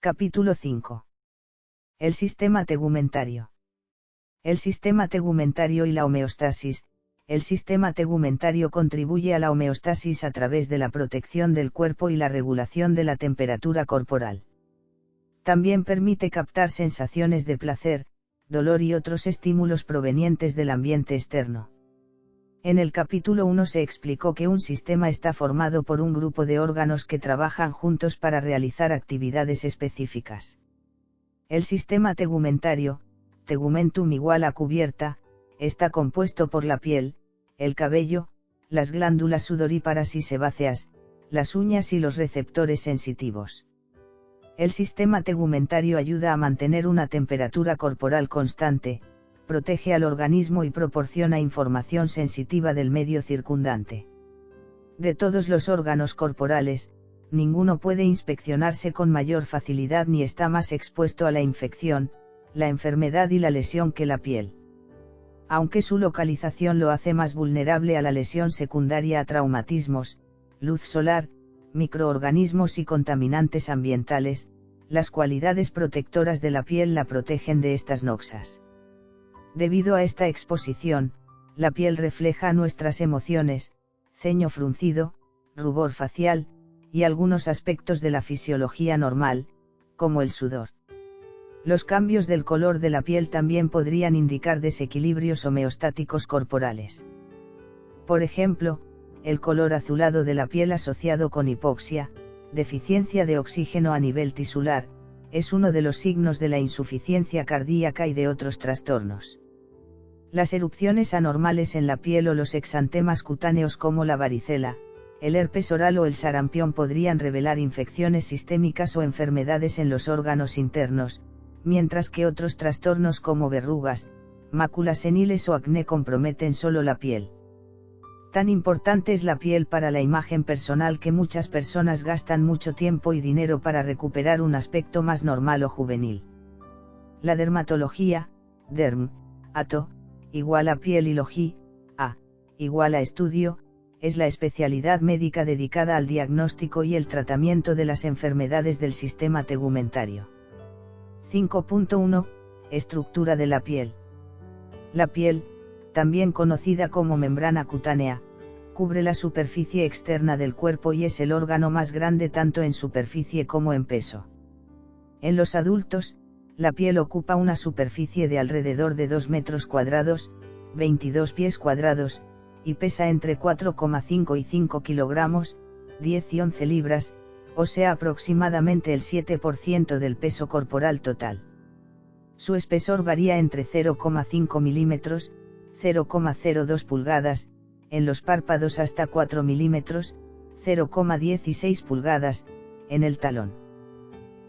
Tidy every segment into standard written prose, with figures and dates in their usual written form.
Capítulo 5. El sistema tegumentario. El sistema tegumentario y la homeostasis. El sistema tegumentario contribuye a la homeostasis a través de la protección del cuerpo y la regulación de la temperatura corporal. También permite captar sensaciones de placer, dolor y otros estímulos provenientes del ambiente externo. En el capítulo 1 se explicó que un sistema está formado por un grupo de órganos que trabajan juntos para realizar actividades específicas. El sistema tegumentario, tegumentum igual a cubierta, está compuesto por la piel, el cabello, las glándulas sudoríparas y sebáceas, las uñas y los receptores sensitivos. El sistema tegumentario ayuda a mantener una temperatura corporal constante, protege al organismo y proporciona información sensitiva del medio circundante. De todos los órganos corporales, ninguno puede inspeccionarse con mayor facilidad ni está más expuesto a la infección, la enfermedad y la lesión que la piel. Aunque su localización lo hace más vulnerable a la lesión secundaria a traumatismos, luz solar, microorganismos y contaminantes ambientales, las cualidades protectoras de la piel la protegen de estas noxas. Debido a esta exposición, la piel refleja nuestras emociones, ceño fruncido, rubor facial, y algunos aspectos de la fisiología normal, como el sudor. Los cambios del color de la piel también podrían indicar desequilibrios homeostáticos corporales. Por ejemplo, el color azulado de la piel asociado con hipoxia, deficiencia de oxígeno a nivel tisular, es uno de los signos de la insuficiencia cardíaca y de otros trastornos. Las erupciones anormales en la piel o los exantemas cutáneos como la varicela, el herpes oral o el sarampión podrían revelar infecciones sistémicas o enfermedades en los órganos internos, mientras que otros trastornos como verrugas, máculas seniles o acné comprometen solo la piel. Tan importante es la piel para la imagen personal que muchas personas gastan mucho tiempo y dinero para recuperar un aspecto más normal o juvenil. La dermatología, derm, ato, igual a piel y logi, a, igual a estudio, es la especialidad médica dedicada al diagnóstico y el tratamiento de las enfermedades del sistema tegumentario. 5.1. Estructura de la piel. La piel, también conocida como membrana cutánea, cubre la superficie externa del cuerpo y es el órgano más grande tanto en superficie como en peso. En los adultos, la piel ocupa una superficie de alrededor de 2 metros cuadrados, 22 pies cuadrados, y pesa entre 4,5 y 5 kilogramos, 10 y 11 libras, o sea aproximadamente el 7% del peso corporal total. Su espesor varía entre 0,5 milímetros, 0,02 pulgadas, en los párpados hasta 4 milímetros, 0,16 pulgadas, en el talón.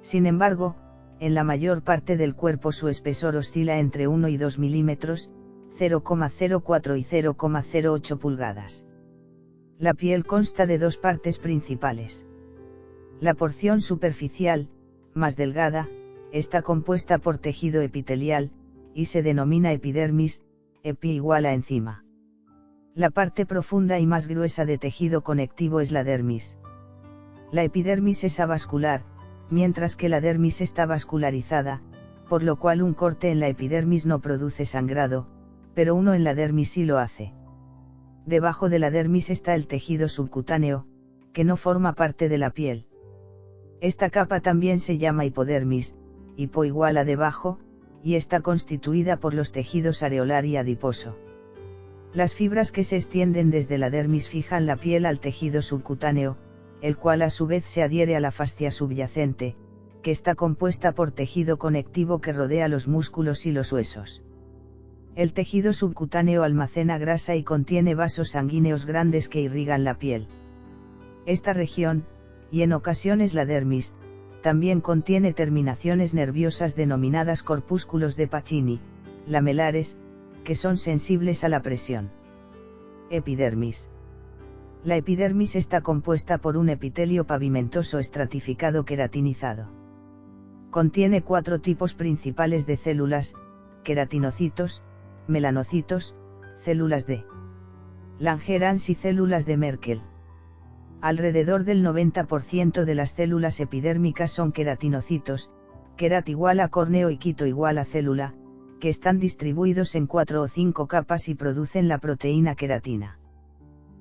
Sin embargo, en la mayor parte del cuerpo su espesor oscila entre 1 y 2 milímetros, 0,04 y 0,08 pulgadas. La piel consta de dos partes principales. La porción superficial, más delgada, está compuesta por tejido epitelial, y se denomina epidermis, epi igual a encima. La parte profunda y más gruesa de tejido conectivo es la dermis. La epidermis es avascular, mientras que la dermis está vascularizada, por lo cual un corte en la epidermis no produce sangrado, pero uno en la dermis sí lo hace. Debajo de la dermis está el tejido subcutáneo, que no forma parte de la piel. Esta capa también se llama hipodermis, hipo igual a debajo, y está constituida por los tejidos areolar y adiposo. Las fibras que se extienden desde la dermis fijan la piel al tejido subcutáneo, el cual a su vez se adhiere a la fascia subyacente, que está compuesta por tejido conectivo que rodea los músculos y los huesos. El tejido subcutáneo almacena grasa y contiene vasos sanguíneos grandes que irrigan la piel. Esta región, y en ocasiones la dermis, también contiene terminaciones nerviosas denominadas corpúsculos de Pacini, lamelares, que son sensibles a la presión. Epidermis. La epidermis está compuesta por un epitelio pavimentoso estratificado queratinizado. Contiene 4 tipos principales de células: queratinocitos, melanocitos, células de Langerhans y células de Merkel. Alrededor del 90% de las células epidérmicas son queratinocitos, querat igual a córneo y quito igual a célula, que están distribuidos en 4 o 5 capas y producen la proteína queratina.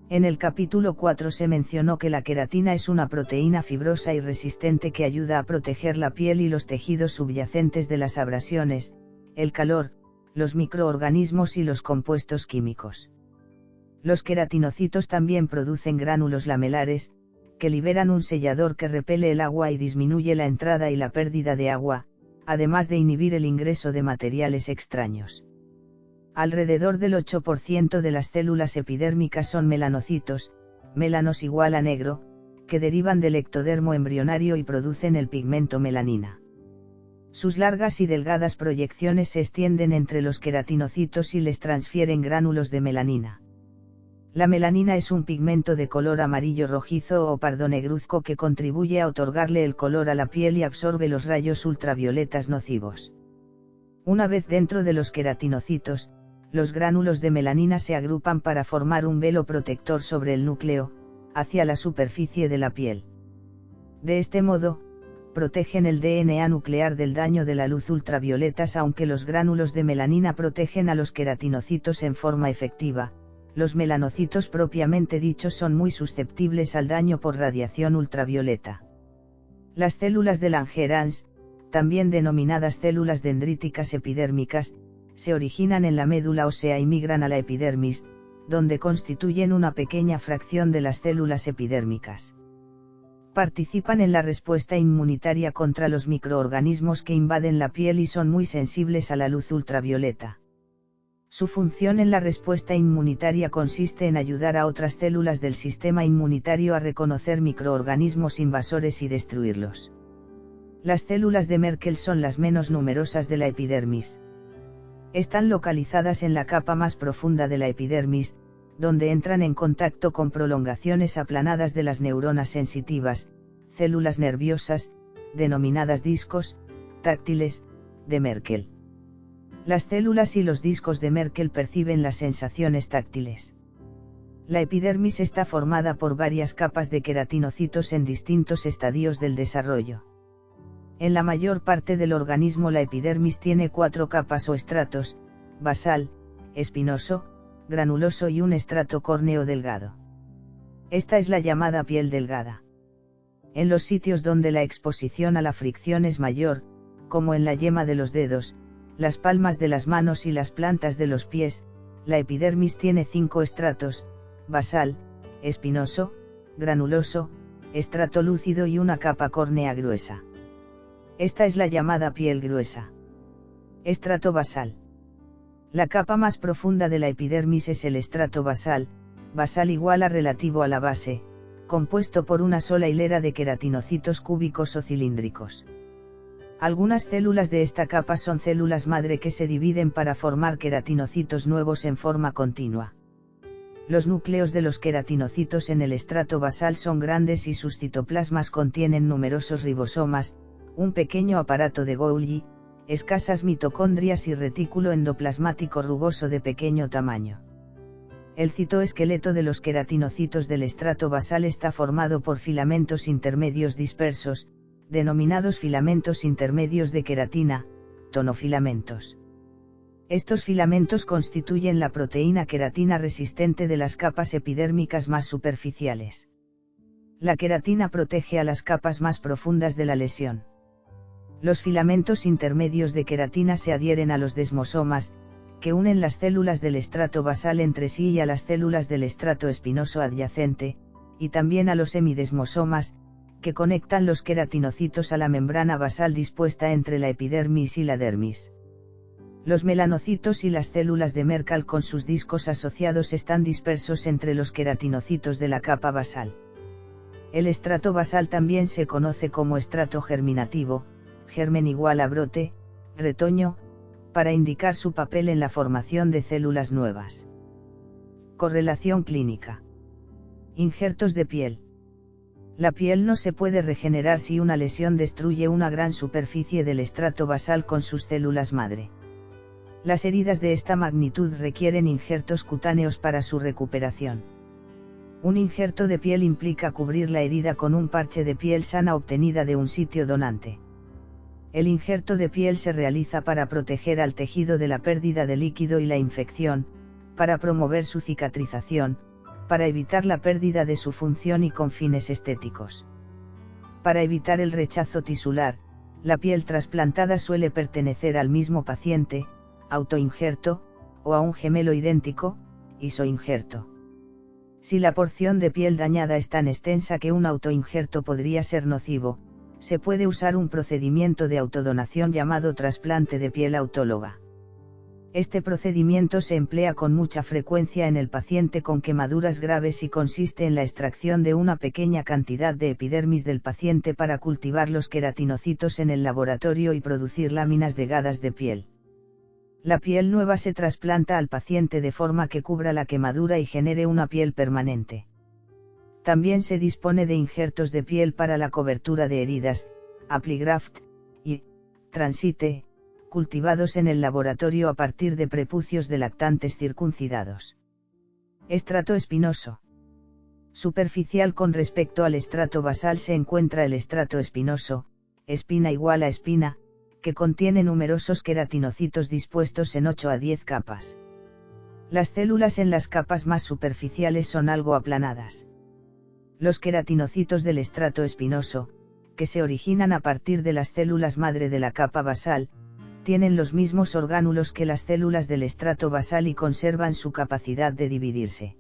En el capítulo 4 se mencionó que la queratina es una proteína fibrosa y resistente que ayuda a proteger la piel y los tejidos subyacentes de las abrasiones, el calor, los microorganismos y los compuestos químicos. Los queratinocitos también producen gránulos lamelares, que liberan un sellador que repele el agua y disminuye la entrada y la pérdida de agua, además de inhibir el ingreso de materiales extraños. Alrededor del 8% de las células epidérmicas son melanocitos, melanos igual a negro, que derivan del ectodermo embrionario y producen el pigmento melanina. Sus largas y delgadas proyecciones se extienden entre los queratinocitos y les transfieren gránulos de melanina. La melanina es un pigmento de color amarillo rojizo o pardo negruzco que contribuye a otorgarle el color a la piel y absorbe los rayos ultravioletas nocivos. Una vez dentro de los queratinocitos, los gránulos de melanina se agrupan para formar un velo protector sobre el núcleo, hacia la superficie de la piel. De este modo, protegen el DNA nuclear del daño de la luz ultravioletas. Aunque los gránulos de melanina protegen a los queratinocitos en forma efectiva, los melanocitos propiamente dichos son muy susceptibles al daño por radiación ultravioleta. Las células de Langerhans, también denominadas células dendríticas epidérmicas, se originan en la médula ósea y migran a la epidermis, donde constituyen una pequeña fracción de las células epidérmicas. Participan en la respuesta inmunitaria contra los microorganismos que invaden la piel y son muy sensibles a la luz ultravioleta. Su función en la respuesta inmunitaria consiste en ayudar a otras células del sistema inmunitario a reconocer microorganismos invasores y destruirlos. Las células de Merkel son las menos numerosas de la epidermis. Están localizadas en la capa más profunda de la epidermis, donde entran en contacto con prolongaciones aplanadas de las neuronas sensitivas, células nerviosas, denominadas discos táctiles, de Merkel. Las células y los discos de Merkel perciben las sensaciones táctiles. La epidermis está formada por varias capas de queratinocitos en distintos estadios del desarrollo. En la mayor parte del organismo la epidermis tiene 4 capas o estratos: basal, espinoso, granuloso y un estrato córneo delgado. Esta es la llamada piel delgada. En los sitios donde la exposición a la fricción es mayor, como en la yema de los dedos, las palmas de las manos y las plantas de los pies, la epidermis tiene 5 estratos: basal, espinoso, granuloso, estrato lúcido y una capa córnea gruesa. Esta es la llamada piel gruesa. Estrato basal. La capa más profunda de la epidermis es el estrato basal, basal igual a relativo a la base, compuesto por una sola hilera de queratinocitos cúbicos o cilíndricos. Algunas células de esta capa son células madre que se dividen para formar queratinocitos nuevos en forma continua. Los núcleos de los queratinocitos en el estrato basal son grandes y sus citoplasmas contienen numerosos ribosomas, un pequeño aparato de Golgi, escasas mitocondrias y retículo endoplasmático rugoso de pequeño tamaño. El citoesqueleto de los queratinocitos del estrato basal está formado por filamentos intermedios dispersos, denominados filamentos intermedios de queratina, tonofilamentos. Estos filamentos constituyen la proteína queratina resistente de las capas epidérmicas más superficiales. La queratina protege a las capas más profundas de la lesión. Los filamentos intermedios de queratina se adhieren a los desmosomas, que unen las células del estrato basal entre sí y a las células del estrato espinoso adyacente, y también a los semidesmosomas, que conectan los queratinocitos a la membrana basal dispuesta entre la epidermis y la dermis. Los melanocitos y las células de Merkel con sus discos asociados están dispersos entre los queratinocitos de la capa basal. El estrato basal también se conoce como estrato germinativo, germen igual a brote, retoño, para indicar su papel en la formación de células nuevas. Correlación clínica. Injertos de piel. La piel no se puede regenerar si una lesión destruye una gran superficie del estrato basal con sus células madre. Las heridas de esta magnitud requieren injertos cutáneos para su recuperación. Un injerto de piel implica cubrir la herida con un parche de piel sana obtenida de un sitio donante. El injerto de piel se realiza para proteger al tejido de la pérdida de líquido y la infección, para promover su cicatrización, para evitar la pérdida de su función y con fines estéticos. Para evitar el rechazo tisular, la piel trasplantada suele pertenecer al mismo paciente, autoinjerto, o a un gemelo idéntico, isoinjerto. Si la porción de piel dañada es tan extensa que un autoinjerto podría ser nocivo, se puede usar un procedimiento de autodonación llamado trasplante de piel autóloga. Este procedimiento se emplea con mucha frecuencia en el paciente con quemaduras graves y consiste en la extracción de una pequeña cantidad de epidermis del paciente para cultivar los queratinocitos en el laboratorio y producir láminas delgadas de piel. La piel nueva se trasplanta al paciente de forma que cubra la quemadura y genere una piel permanente. También se dispone de injertos de piel para la cobertura de heridas, Apligraft, y Transite, cultivados en el laboratorio a partir de prepucios de lactantes circuncidados. Estrato espinoso. Superficial con respecto al estrato basal se encuentra el estrato espinoso, espina igual a espina, que contiene numerosos queratinocitos dispuestos en 8 a 10 capas. Las células en las capas más superficiales son algo aplanadas. Los queratinocitos del estrato espinoso, que se originan a partir de las células madre de la capa basal, tienen los mismos orgánulos que las células del estrato basal y conservan su capacidad de dividirse.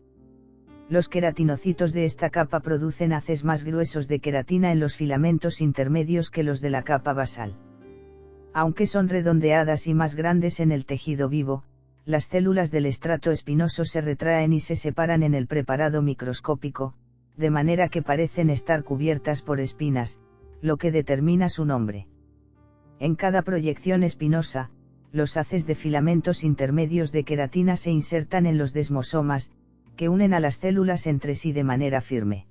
Los queratinocitos de esta capa producen haces más gruesos de queratina en los filamentos intermedios que los de la capa basal. Aunque son redondeadas y más grandes en el tejido vivo, las células del estrato espinoso se retraen y se separan en el preparado microscópico, de manera que parecen estar cubiertas por espinas, lo que determina su nombre. En cada proyección espinosa, los haces de filamentos intermedios de queratina se insertan en los desmosomas, que unen a las células entre sí de manera firme.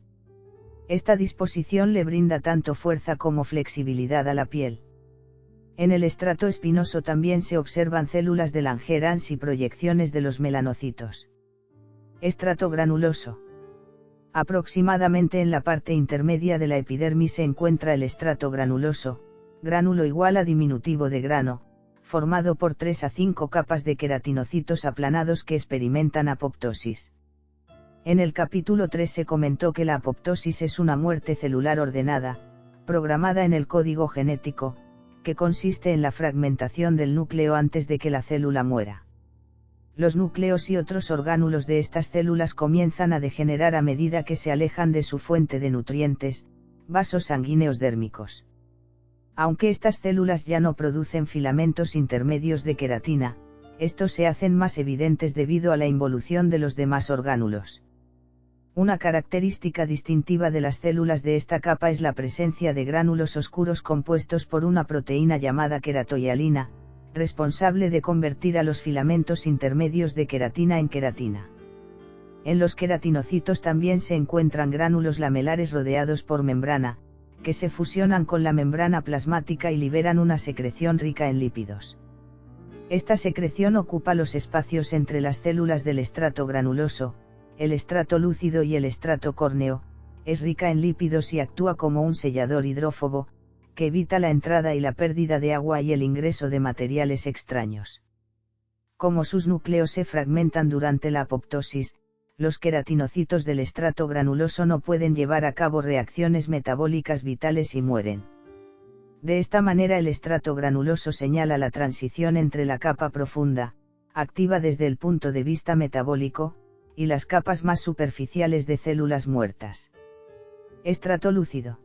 Esta disposición le brinda tanto fuerza como flexibilidad a la piel. En el estrato espinoso también se observan células de Langerhans y proyecciones de los melanocitos. Estrato granuloso. Aproximadamente en la parte intermedia de la epidermis se encuentra el estrato granuloso, gránulo igual a diminutivo de grano, formado por 3 a 5 capas de queratinocitos aplanados que experimentan apoptosis. En el capítulo 3 se comentó que la apoptosis es una muerte celular ordenada, programada en el código genético, que consiste en la fragmentación del núcleo antes de que la célula muera. Los núcleos y otros orgánulos de estas células comienzan a degenerar a medida que se alejan de su fuente de nutrientes, vasos sanguíneos dérmicos. Aunque estas células ya no producen filamentos intermedios de queratina, estos se hacen más evidentes debido a la involución de los demás orgánulos. Una característica distintiva de las células de esta capa es la presencia de gránulos oscuros compuestos por una proteína llamada queratohialina, responsable de convertir a los filamentos intermedios de queratina en queratina. En los queratinocitos también se encuentran gránulos lamelares rodeados por membrana, que se fusionan con la membrana plasmática y liberan una secreción rica en lípidos. Esta secreción ocupa los espacios entre las células del estrato granuloso, el estrato lúcido y el estrato córneo, es rica en lípidos y actúa como un sellador hidrófobo, que evita la entrada y la pérdida de agua y el ingreso de materiales extraños. Como sus núcleos se fragmentan durante la apoptosis, los queratinocitos del estrato granuloso no pueden llevar a cabo reacciones metabólicas vitales y mueren. De esta manera el estrato granuloso señala la transición entre la capa profunda, activa desde el punto de vista metabólico, y las capas más superficiales de células muertas. Estrato lúcido.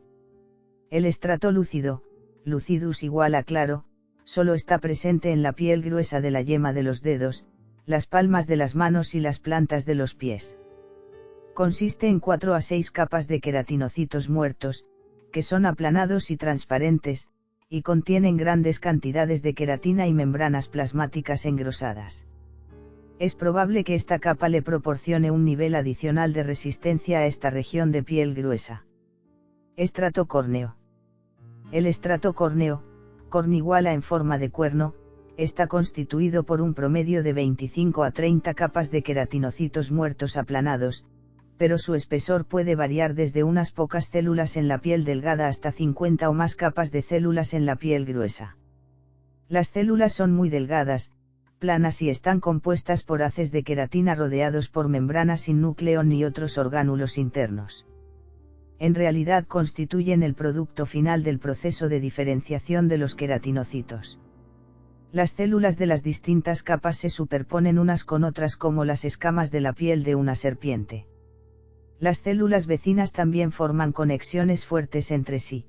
El estrato lúcido, lucidus igual a claro, solo está presente en la piel gruesa de la yema de los dedos, las palmas de las manos y las plantas de los pies. Consiste en 4 a 6 capas de queratinocitos muertos, que son aplanados y transparentes, y contienen grandes cantidades de queratina y membranas plasmáticas engrosadas. Es probable que esta capa le proporcione un nivel adicional de resistencia a esta región de piel gruesa. Estrato córneo. El estrato córneo, corniguala en forma de cuerno, está constituido por un promedio de 25 a 30 capas de queratinocitos muertos aplanados, pero su espesor puede variar desde unas pocas células en la piel delgada hasta 50 o más capas de células en la piel gruesa. Las células son muy delgadas, planas y están compuestas por haces de queratina rodeados por membranas sin núcleo ni otros orgánulos internos. En realidad constituyen el producto final del proceso de diferenciación de los queratinocitos. Las células de las distintas capas se superponen unas con otras como las escamas de la piel de una serpiente. Las células vecinas también forman conexiones fuertes entre sí.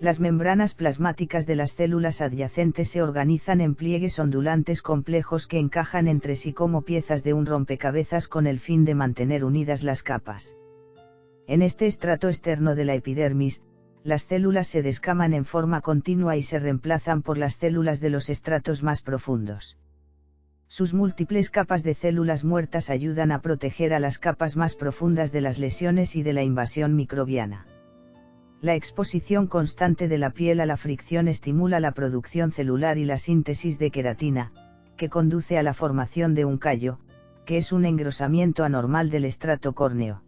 Las membranas plasmáticas de las células adyacentes se organizan en pliegues ondulantes complejos que encajan entre sí como piezas de un rompecabezas con el fin de mantener unidas las capas. En este estrato externo de la epidermis, las células se descaman en forma continua y se reemplazan por las células de los estratos más profundos. Sus múltiples capas de células muertas ayudan a proteger a las capas más profundas de las lesiones y de la invasión microbiana. La exposición constante de la piel a la fricción estimula la producción celular y la síntesis de queratina, que conduce a la formación de un callo, que es un engrosamiento anormal del estrato córneo.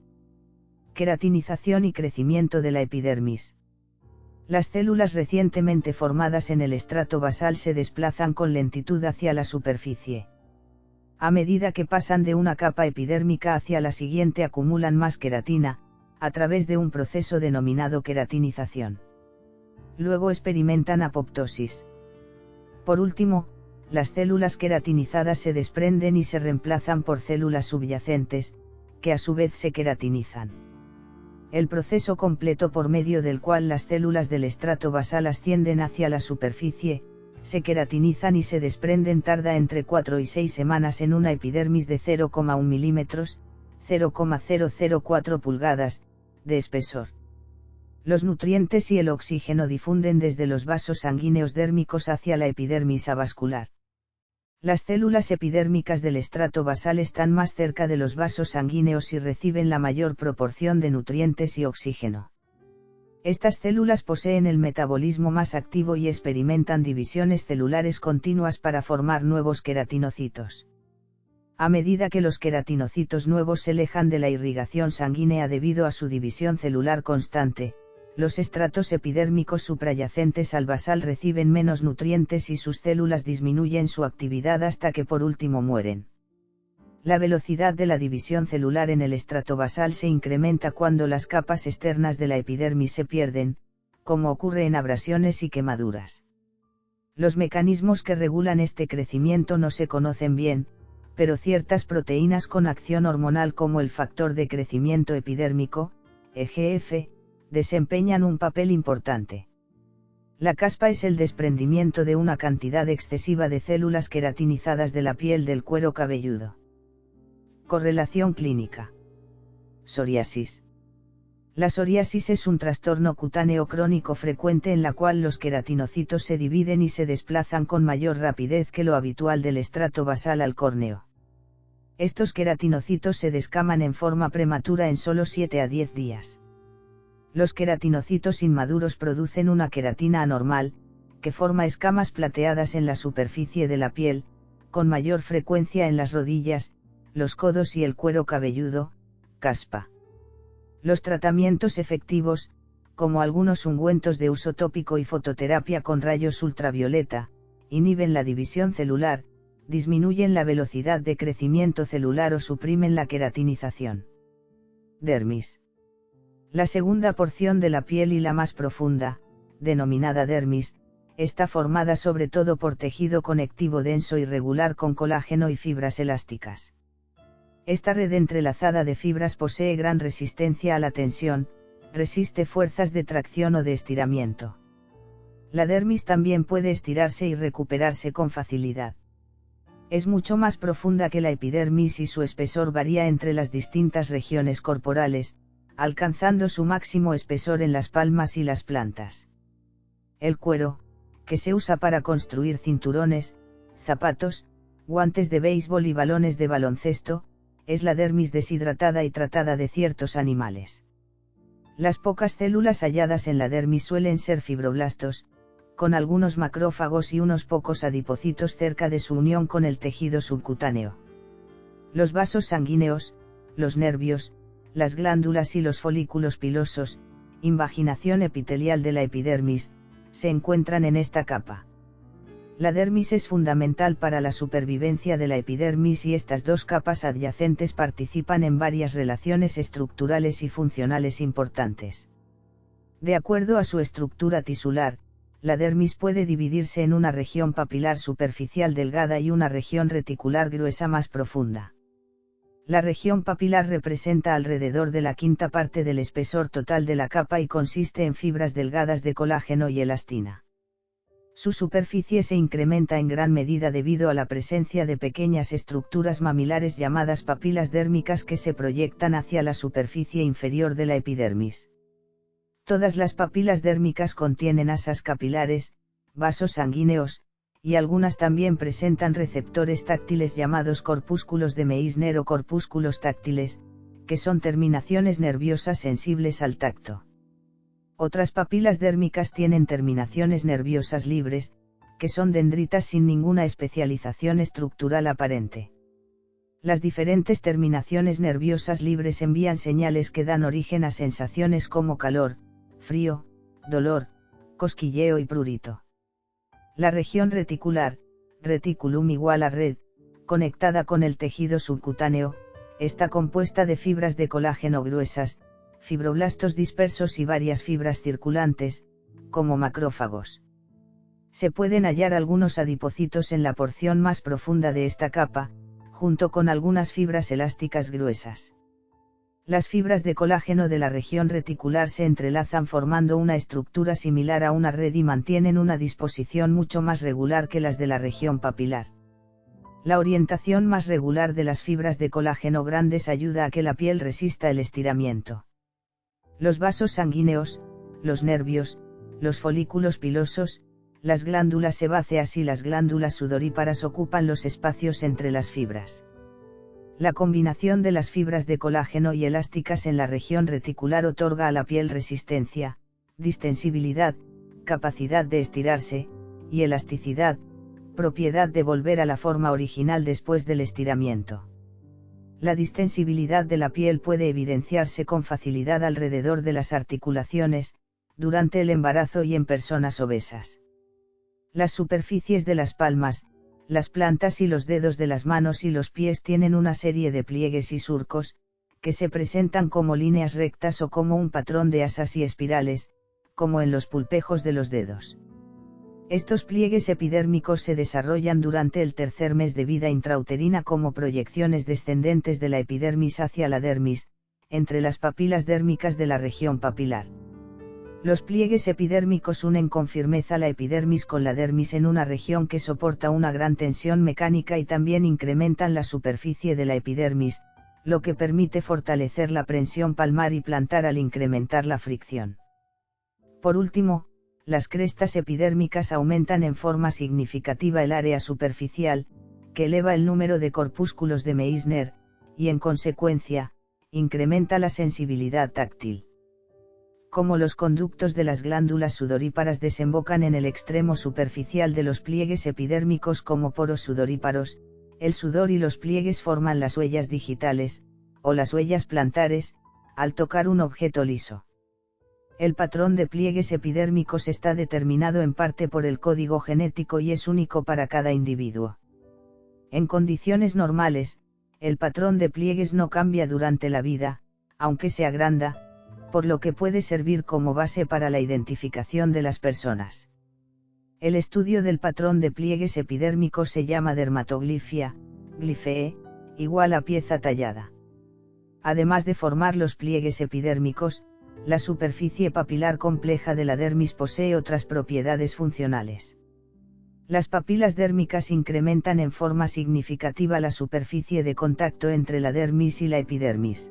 Queratinización y crecimiento de la epidermis. Las células recientemente formadas en el estrato basal se desplazan con lentitud hacia la superficie. A medida que pasan de una capa epidérmica hacia la siguiente acumulan más queratina, a través de un proceso denominado queratinización. Luego experimentan apoptosis. Por último, las células queratinizadas se desprenden y se reemplazan por células subyacentes, que a su vez se queratinizan. El proceso completo por medio del cual las células del estrato basal ascienden hacia la superficie, se queratinizan y se desprenden tarda entre 4 y 6 semanas en una epidermis de 0,1 milímetros, 0,004 pulgadas, de espesor. Los nutrientes y el oxígeno difunden desde los vasos sanguíneos dérmicos hacia la epidermis avascular. Las células epidérmicas del estrato basal están más cerca de los vasos sanguíneos y reciben la mayor proporción de nutrientes y oxígeno. Estas células poseen el metabolismo más activo y experimentan divisiones celulares continuas para formar nuevos queratinocitos. A medida que los queratinocitos nuevos se alejan de la irrigación sanguínea debido a su división celular constante, los estratos epidérmicos suprayacentes al basal reciben menos nutrientes y sus células disminuyen su actividad hasta que por último mueren. La velocidad de la división celular en el estrato basal se incrementa cuando las capas externas de la epidermis se pierden, como ocurre en abrasiones y quemaduras. Los mecanismos que regulan este crecimiento no se conocen bien, pero ciertas proteínas con acción hormonal como el factor de crecimiento epidérmico, EGF, desempeñan un papel importante. La caspa es el desprendimiento de una cantidad excesiva de células queratinizadas de la piel del cuero cabelludo. Correlación clínica. Psoriasis. La psoriasis es un trastorno cutáneo crónico frecuente en la cual los queratinocitos se dividen y se desplazan con mayor rapidez que lo habitual del estrato basal al córneo. Estos queratinocitos se descaman en forma prematura en solo 7 a 10 días. Los queratinocitos inmaduros producen una queratina anormal, que forma escamas plateadas en la superficie de la piel, con mayor frecuencia en las rodillas, los codos y el cuero cabelludo, caspa. Los tratamientos efectivos, como algunos ungüentos de uso tópico y fototerapia con rayos ultravioleta, inhiben la división celular, disminuyen la velocidad de crecimiento celular o suprimen la queratinización. Dermis. La segunda porción de la piel y la más profunda, denominada dermis, está formada sobre todo por tejido conectivo denso y regular con colágeno y fibras elásticas. Esta red entrelazada de fibras posee gran resistencia a la tensión, resiste fuerzas de tracción o de estiramiento. La dermis también puede estirarse y recuperarse con facilidad. Es mucho más profunda que la epidermis y su espesor varía entre las distintas regiones corporales, alcanzando su máximo espesor en las palmas y las plantas. El cuero, que se usa para construir cinturones, zapatos, guantes de béisbol y balones de baloncesto, es la dermis deshidratada y tratada de ciertos animales. Las pocas células halladas en la dermis suelen ser fibroblastos, con algunos macrófagos y unos pocos adipocitos cerca de su unión con el tejido subcutáneo. Los vasos sanguíneos, los nervios, las glándulas y los folículos pilosos, invaginación epitelial de la epidermis, se encuentran en esta capa. La dermis es fundamental para la supervivencia de la epidermis y estas dos capas adyacentes participan en varias relaciones estructurales y funcionales importantes. De acuerdo a su estructura tisular, la dermis puede dividirse en una región papilar superficial delgada y una región reticular gruesa más profunda. La región papilar representa alrededor de la quinta parte del espesor total de la capa y consiste en fibras delgadas de colágeno y elastina. Su superficie se incrementa en gran medida debido a la presencia de pequeñas estructuras mamilares llamadas papilas dérmicas que se proyectan hacia la superficie inferior de la epidermis. Todas las papilas dérmicas contienen asas capilares, vasos sanguíneos, y algunas también presentan receptores táctiles llamados corpúsculos de Meissner o corpúsculos táctiles, que son terminaciones nerviosas sensibles al tacto. Otras papilas dérmicas tienen terminaciones nerviosas libres, que son dendritas sin ninguna especialización estructural aparente. Las diferentes terminaciones nerviosas libres envían señales que dan origen a sensaciones como calor, frío, dolor, cosquilleo y prurito. La región reticular, reticulum igual a red, conectada con el tejido subcutáneo, está compuesta de fibras de colágeno gruesas, fibroblastos dispersos y varias fibras circulantes, como macrófagos. Se pueden hallar algunos adipocitos en la porción más profunda de esta capa, junto con algunas fibras elásticas gruesas. Las fibras de colágeno de la región reticular se entrelazan formando una estructura similar a una red y mantienen una disposición mucho más regular que las de la región papilar. La orientación más regular de las fibras de colágeno grandes ayuda a que la piel resista el estiramiento. Los vasos sanguíneos, los nervios, los folículos pilosos, las glándulas sebáceas y las glándulas sudoríparas ocupan los espacios entre las fibras. La combinación de las fibras de colágeno y elásticas en la región reticular otorga a la piel resistencia, distensibilidad, capacidad de estirarse, y elasticidad, propiedad de volver a la forma original después del estiramiento. La distensibilidad de la piel puede evidenciarse con facilidad alrededor de las articulaciones, durante el embarazo y en personas obesas. Las superficies de las palmas, las plantas y los dedos de las manos y los pies tienen una serie de pliegues y surcos, que se presentan como líneas rectas o como un patrón de asas y espirales, como en los pulpejos de los dedos. Estos pliegues epidérmicos se desarrollan durante el tercer mes de vida intrauterina como proyecciones descendentes de la epidermis hacia la dermis, entre las papilas dérmicas de la región papilar. Los pliegues epidérmicos unen con firmeza la epidermis con la dermis en una región que soporta una gran tensión mecánica y también incrementan la superficie de la epidermis, lo que permite fortalecer la prensión palmar y plantar al incrementar la fricción. Por último, las crestas epidérmicas aumentan en forma significativa el área superficial, que eleva el número de corpúsculos de Meissner, y en consecuencia, incrementa la sensibilidad táctil. Como los conductos de las glándulas sudoríparas desembocan en el extremo superficial de los pliegues epidérmicos como poros sudoríparos, el sudor y los pliegues forman las huellas digitales, o las huellas plantares, al tocar un objeto liso. El patrón de pliegues epidérmicos está determinado en parte por el código genético y es único para cada individuo. En condiciones normales, el patrón de pliegues no cambia durante la vida, aunque se agranda, por lo que puede servir como base para la identificación de las personas. El estudio del patrón de pliegues epidérmicos se llama dermatoglifia, glifee, igual a pieza tallada. Además de formar los pliegues epidérmicos, la superficie papilar compleja de la dermis posee otras propiedades funcionales. Las papilas dérmicas incrementan en forma significativa la superficie de contacto entre la dermis y la epidermis.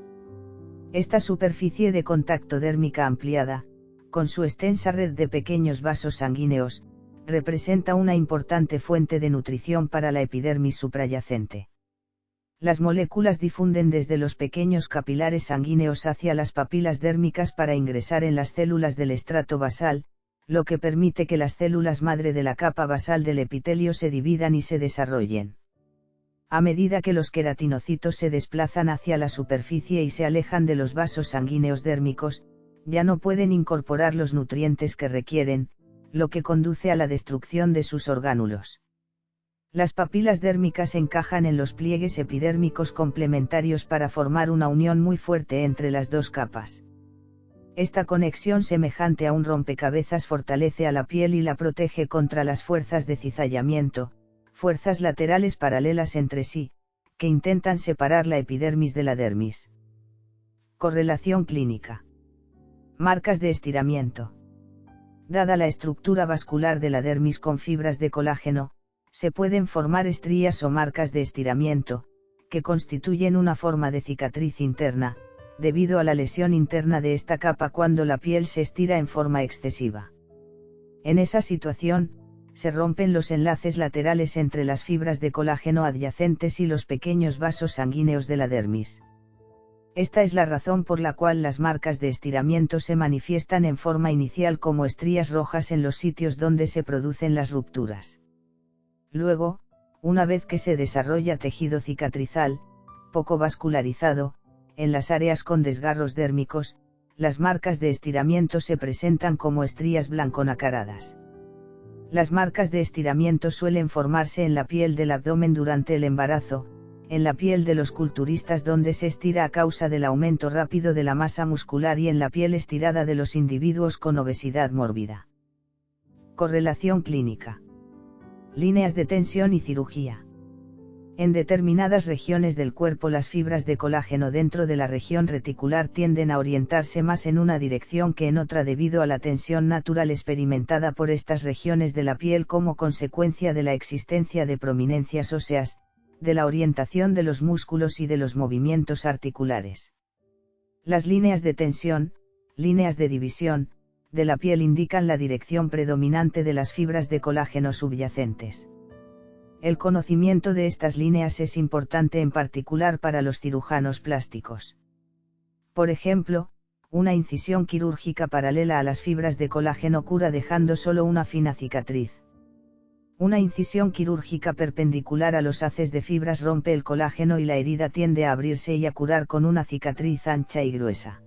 Esta superficie de contacto dérmica ampliada, con su extensa red de pequeños vasos sanguíneos, representa una importante fuente de nutrición para la epidermis suprayacente. Las moléculas difunden desde los pequeños capilares sanguíneos hacia las papilas dérmicas para ingresar en las células del estrato basal, lo que permite que las células madre de la capa basal del epitelio se dividan y se desarrollen. A medida que los queratinocitos se desplazan hacia la superficie y se alejan de los vasos sanguíneos dérmicos, ya no pueden incorporar los nutrientes que requieren, lo que conduce a la destrucción de sus orgánulos. Las papilas dérmicas encajan en los pliegues epidérmicos complementarios para formar una unión muy fuerte entre las dos capas. Esta conexión semejante a un rompecabezas fortalece a la piel y la protege contra las fuerzas de cizallamiento, fuerzas laterales paralelas entre sí, que intentan separar la epidermis de la dermis. Correlación clínica. Marcas de estiramiento. Dada la estructura vascular de la dermis con fibras de colágeno, se pueden formar estrías o marcas de estiramiento, que constituyen una forma de cicatriz interna, debido a la lesión interna de esta capa cuando la piel se estira en forma excesiva. En esa situación, se rompen los enlaces laterales entre las fibras de colágeno adyacentes y los pequeños vasos sanguíneos de la dermis. Esta es la razón por la cual las marcas de estiramiento se manifiestan en forma inicial como estrías rojas en los sitios donde se producen las rupturas. Luego, una vez que se desarrolla tejido cicatrizal, poco vascularizado, en las áreas con desgarros dérmicos, las marcas de estiramiento se presentan como estrías blanco-nacaradas. Las marcas de estiramiento suelen formarse en la piel del abdomen durante el embarazo, en la piel de los culturistas donde se estira a causa del aumento rápido de la masa muscular y en la piel estirada de los individuos con obesidad mórbida. Correlación clínica. Líneas de tensión y cirugía. En determinadas regiones del cuerpo las fibras de colágeno dentro de la región reticular tienden a orientarse más en una dirección que en otra debido a la tensión natural experimentada por estas regiones de la piel como consecuencia de la existencia de prominencias óseas, de la orientación de los músculos y de los movimientos articulares. Las líneas de tensión, líneas de división, de la piel indican la dirección predominante de las fibras de colágeno subyacentes. El conocimiento de estas líneas es importante en particular para los cirujanos plásticos. Por ejemplo, una incisión quirúrgica paralela a las fibras de colágeno cura dejando solo una fina cicatriz. Una incisión quirúrgica perpendicular a los haces de fibras rompe el colágeno y la herida tiende a abrirse y a curar con una cicatriz ancha y gruesa.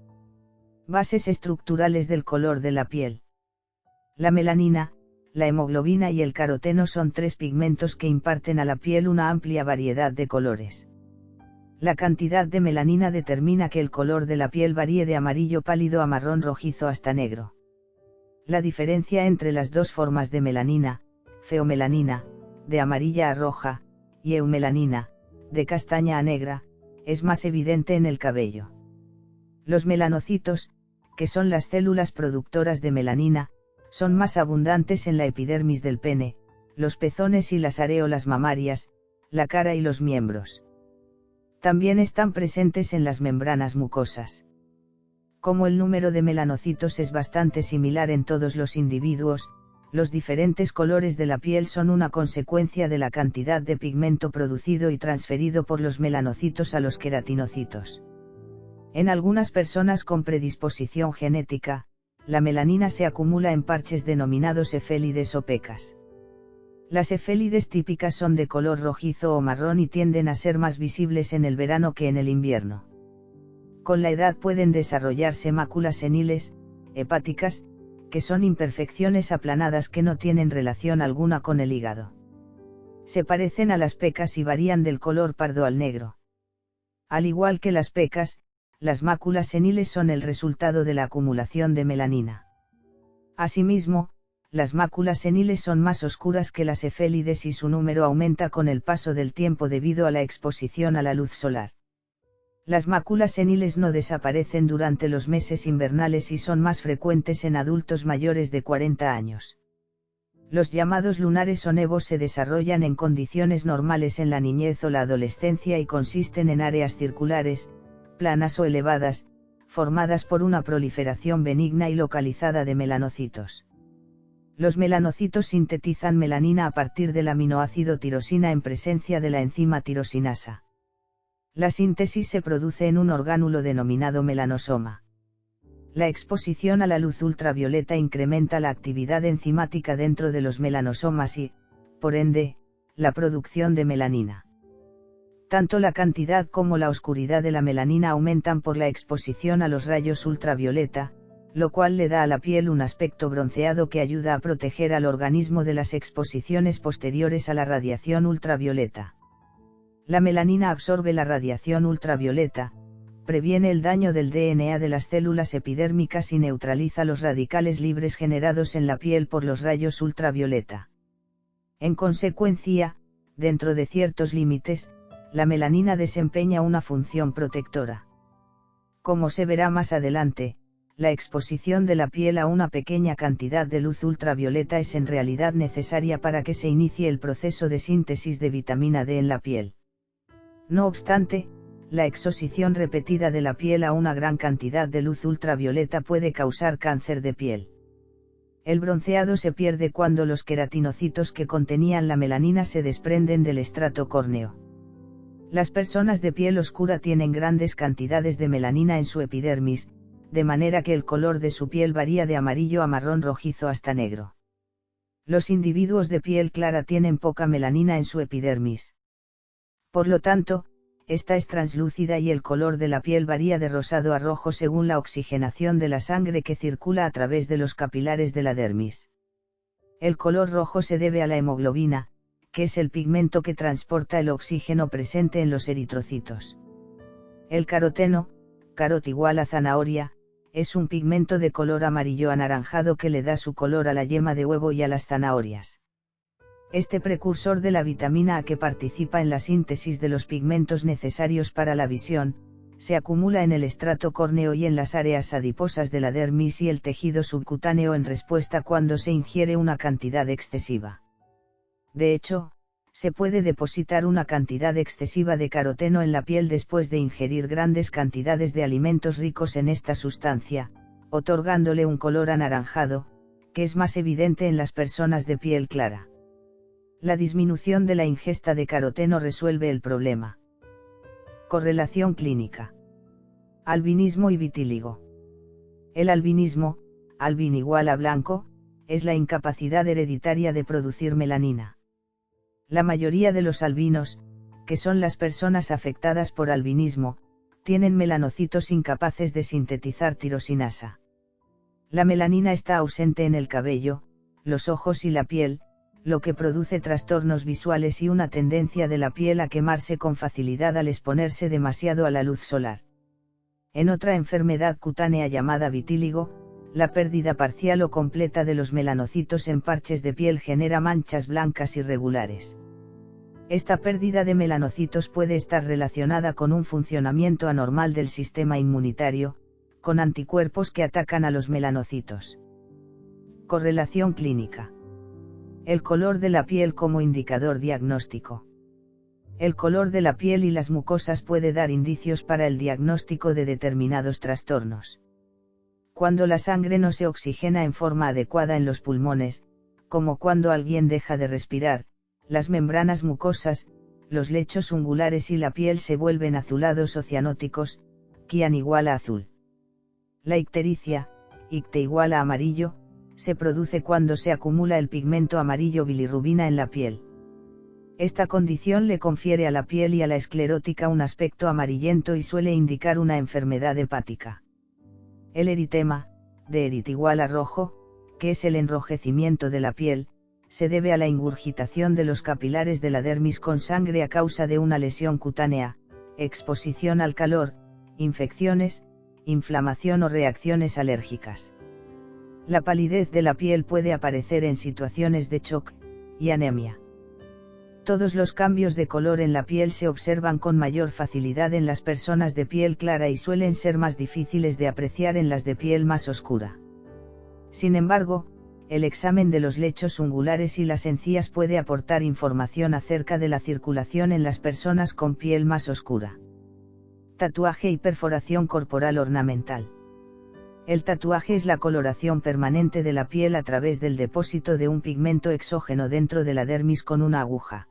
Bases estructurales del color de la piel. La melanina, la hemoglobina y el caroteno son tres pigmentos que imparten a la piel una amplia variedad de colores. La cantidad de melanina determina que el color de la piel varíe de amarillo pálido a marrón rojizo hasta negro. La diferencia entre las dos formas de melanina, feomelanina, de amarilla a roja, y eumelanina, de castaña a negra, es más evidente en el cabello. Los melanocitos, que son las células productoras de melanina, son más abundantes en la epidermis del pene, los pezones y las areolas mamarias, la cara y los miembros. También están presentes en las membranas mucosas. Como el número de melanocitos es bastante similar en todos los individuos, los diferentes colores de la piel son una consecuencia de la cantidad de pigmento producido y transferido por los melanocitos a los queratinocitos. En algunas personas con predisposición genética, la melanina se acumula en parches denominados efélides o pecas. Las efélides típicas son de color rojizo o marrón y tienden a ser más visibles en el verano que en el invierno. Con la edad pueden desarrollarse máculas seniles, hepáticas, que son imperfecciones aplanadas que no tienen relación alguna con el hígado. Se parecen a las pecas y varían del color pardo al negro. Al igual que las pecas, las máculas seniles son el resultado de la acumulación de melanina. Asimismo, las máculas seniles son más oscuras que las efélides y su número aumenta con el paso del tiempo debido a la exposición a la luz solar. Las máculas seniles no desaparecen durante los meses invernales y son más frecuentes en adultos mayores de 40 años. Los llamados lunares o nevos se desarrollan en condiciones normales en la niñez o la adolescencia y consisten en áreas circulares, planas o elevadas, formadas por una proliferación benigna y localizada de melanocitos. Los melanocitos sintetizan melanina a partir del aminoácido tirosina en presencia de la enzima tirosinasa. La síntesis se produce en un orgánulo denominado melanosoma. La exposición a la luz ultravioleta incrementa la actividad enzimática dentro de los melanosomas y, por ende, la producción de melanina. Tanto la cantidad como la oscuridad de la melanina aumentan por la exposición a los rayos ultravioleta, lo cual le da a la piel un aspecto bronceado que ayuda a proteger al organismo de las exposiciones posteriores a la radiación ultravioleta. La melanina absorbe la radiación ultravioleta, previene el daño del DNA de las células epidérmicas y neutraliza los radicales libres generados en la piel por los rayos ultravioleta. En consecuencia, dentro de ciertos límites, la melanina desempeña una función protectora. Como se verá más adelante, la exposición de la piel a una pequeña cantidad de luz ultravioleta es en realidad necesaria para que se inicie el proceso de síntesis de vitamina D en la piel. No obstante, la exposición repetida de la piel a una gran cantidad de luz ultravioleta puede causar cáncer de piel. El bronceado se pierde cuando los queratinocitos que contenían la melanina se desprenden del estrato córneo. Las personas de piel oscura tienen grandes cantidades de melanina en su epidermis, de manera que el color de su piel varía de amarillo a marrón rojizo hasta negro. Los individuos de piel clara tienen poca melanina en su epidermis. Por lo tanto, esta es translúcida y el color de la piel varía de rosado a rojo según la oxigenación de la sangre que circula a través de los capilares de la dermis. El color rojo se debe a la hemoglobina, que es el pigmento que transporta el oxígeno presente en los eritrocitos. El caroteno, carot igual a zanahoria, es un pigmento de color amarillo anaranjado que le da su color a la yema de huevo y a las zanahorias. Este precursor de la vitamina A que participa en la síntesis de los pigmentos necesarios para la visión, se acumula en el estrato córneo y en las áreas adiposas de la dermis y el tejido subcutáneo en respuesta cuando se ingiere una cantidad excesiva. De hecho, se puede depositar una cantidad excesiva de caroteno en la piel después de ingerir grandes cantidades de alimentos ricos en esta sustancia, otorgándole un color anaranjado, que es más evidente en las personas de piel clara. La disminución de la ingesta de caroteno resuelve el problema. Correlación clínica. Albinismo y vitíligo. El albinismo, albin igual a blanco, es la incapacidad hereditaria de producir melanina. La mayoría de los albinos, que son las personas afectadas por albinismo, tienen melanocitos incapaces de sintetizar tirosinasa. La melanina está ausente en el cabello, los ojos y la piel, lo que produce trastornos visuales y una tendencia de la piel a quemarse con facilidad al exponerse demasiado a la luz solar. En otra enfermedad cutánea llamada vitíligo, la pérdida parcial o completa de los melanocitos en parches de piel genera manchas blancas irregulares. Esta pérdida de melanocitos puede estar relacionada con un funcionamiento anormal del sistema inmunitario, con anticuerpos que atacan a los melanocitos. Correlación clínica. El color de la piel como indicador diagnóstico. El color de la piel y las mucosas puede dar indicios para el diagnóstico de determinados trastornos. Cuando la sangre no se oxigena en forma adecuada en los pulmones, como cuando alguien deja de respirar, las membranas mucosas, los lechos ungulares y la piel se vuelven azulados o cianóticos, cian igual a azul. La ictericia, icte igual a amarillo, se produce cuando se acumula el pigmento amarillo bilirrubina en la piel. Esta condición le confiere a la piel y a la esclerótica un aspecto amarillento y suele indicar una enfermedad hepática. El eritema, de erit igual a rojo, que es el enrojecimiento de la piel, se debe a la ingurgitación de los capilares de la dermis con sangre a causa de una lesión cutánea, exposición al calor, infecciones, inflamación o reacciones alérgicas. La palidez de la piel puede aparecer en situaciones de shock y anemia. Todos los cambios de color en la piel se observan con mayor facilidad en las personas de piel clara y suelen ser más difíciles de apreciar en las de piel más oscura. Sin embargo, el examen de los lechos ungulares y las encías puede aportar información acerca de la circulación en las personas con piel más oscura. Tatuaje y perforación corporal ornamental. El tatuaje es la coloración permanente de la piel a través del depósito de un pigmento exógeno dentro de la dermis con una aguja.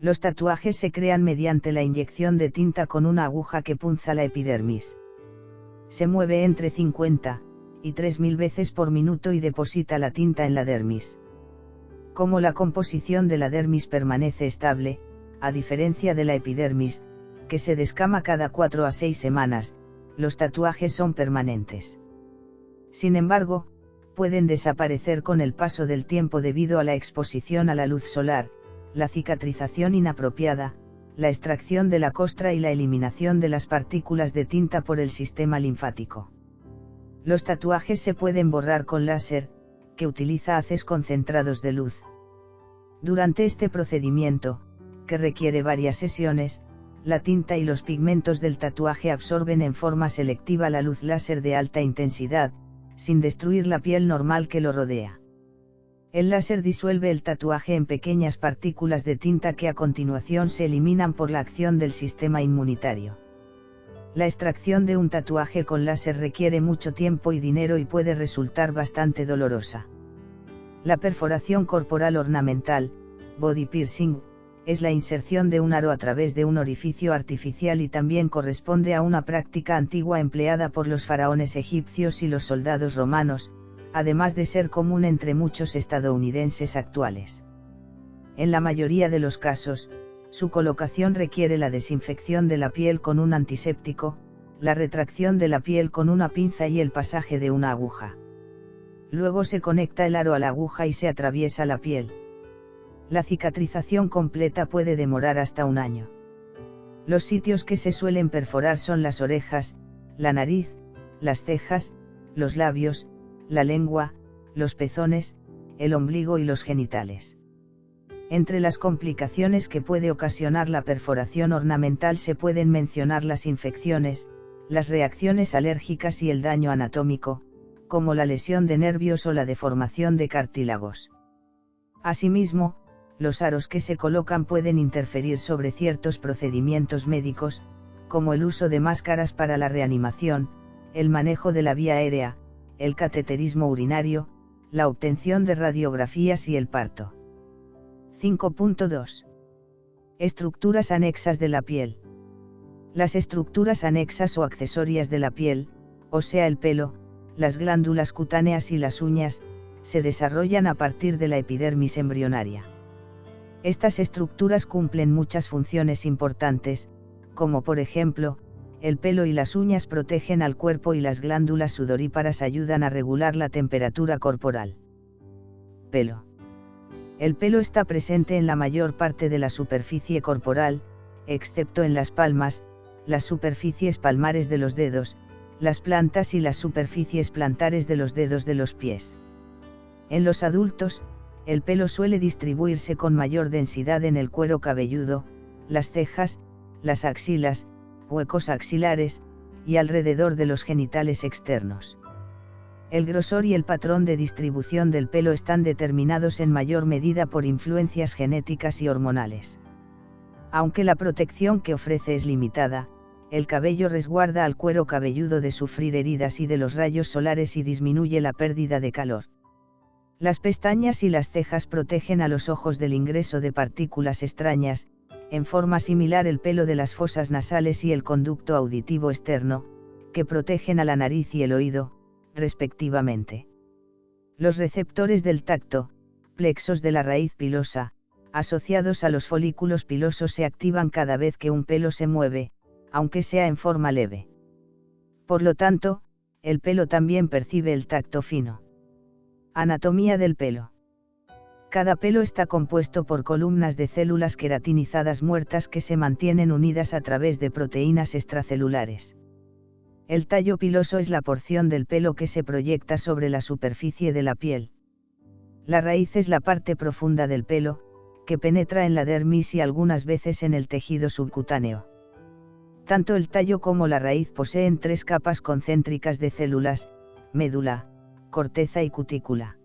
Los tatuajes se crean mediante la inyección de tinta con una aguja que punza la epidermis. Se mueve entre 50 y 3000 veces por minuto y deposita la tinta en la dermis. Como la composición de la dermis permanece estable, a diferencia de la epidermis, que se descama cada 4 a 6 semanas, los tatuajes son permanentes. Sin embargo, pueden desaparecer con el paso del tiempo debido a la exposición a la luz solar, la cicatrización inapropiada, la extracción de la costra y la eliminación de las partículas de tinta por el sistema linfático. Los tatuajes se pueden borrar con láser, que utiliza haces concentrados de luz. Durante este procedimiento, que requiere varias sesiones, la tinta y los pigmentos del tatuaje absorben en forma selectiva la luz láser de alta intensidad, sin destruir la piel normal que lo rodea. El láser disuelve el tatuaje en pequeñas partículas de tinta que a continuación se eliminan por la acción del sistema inmunitario. La extracción de un tatuaje con láser requiere mucho tiempo y dinero y puede resultar bastante dolorosa. La perforación corporal ornamental, body piercing, es la inserción de un aro a través de un orificio artificial y también corresponde a una práctica antigua empleada por los faraones egipcios y los soldados romanos, además de ser común entre muchos estadounidenses actuales. En la mayoría de los casos, su colocación requiere la desinfección de la piel con un antiséptico, la retracción de la piel con una pinza y el pasaje de una aguja. Luego se conecta el aro a la aguja y se atraviesa la piel. La cicatrización completa puede demorar hasta un año. Los sitios que se suelen perforar son las orejas, la nariz, las cejas, los labios, la lengua, los pezones, el ombligo y los genitales. Entre las complicaciones que puede ocasionar la perforación ornamental se pueden mencionar las infecciones, las reacciones alérgicas y el daño anatómico, como la lesión de nervios o la deformación de cartílagos. Asimismo, los aros que se colocan pueden interferir sobre ciertos procedimientos médicos, como el uso de máscaras para la reanimación, el manejo de la vía aérea, el cateterismo urinario, la obtención de radiografías y el parto. 5.2. Estructuras anexas de la piel. Las estructuras anexas o accesorias de la piel, o sea el pelo, las glándulas cutáneas y las uñas, se desarrollan a partir de la epidermis embrionaria. Estas estructuras cumplen muchas funciones importantes, como por ejemplo, el pelo y las uñas protegen al cuerpo y las glándulas sudoríparas ayudan a regular la temperatura corporal. Pelo. El pelo está presente en la mayor parte de la superficie corporal, excepto en las palmas, las superficies palmares de los dedos, las plantas y las superficies plantares de los dedos de los pies. En los adultos, el pelo suele distribuirse con mayor densidad en el cuero cabelludo, las cejas, las axilas, huecos axilares, y alrededor de los genitales externos. El grosor y el patrón de distribución del pelo están determinados en mayor medida por influencias genéticas y hormonales. Aunque la protección que ofrece es limitada, el cabello resguarda al cuero cabelludo de sufrir heridas y de los rayos solares y disminuye la pérdida de calor. Las pestañas y las cejas protegen a los ojos del ingreso de partículas extrañas, en forma similar el pelo de las fosas nasales y el conducto auditivo externo, que protegen a la nariz y el oído, respectivamente. Los receptores del tacto, plexos de la raíz pilosa, asociados a los folículos pilosos se activan cada vez que un pelo se mueve, aunque sea en forma leve. Por lo tanto, el pelo también percibe el tacto fino. Anatomía del pelo. Cada pelo está compuesto por columnas de células queratinizadas muertas que se mantienen unidas a través de proteínas extracelulares. El tallo piloso es la porción del pelo que se proyecta sobre la superficie de la piel. La raíz es la parte profunda del pelo, que penetra en la dermis y algunas veces en el tejido subcutáneo. Tanto el tallo como la raíz poseen 3 capas concéntricas de células, médula, corteza y cutícula.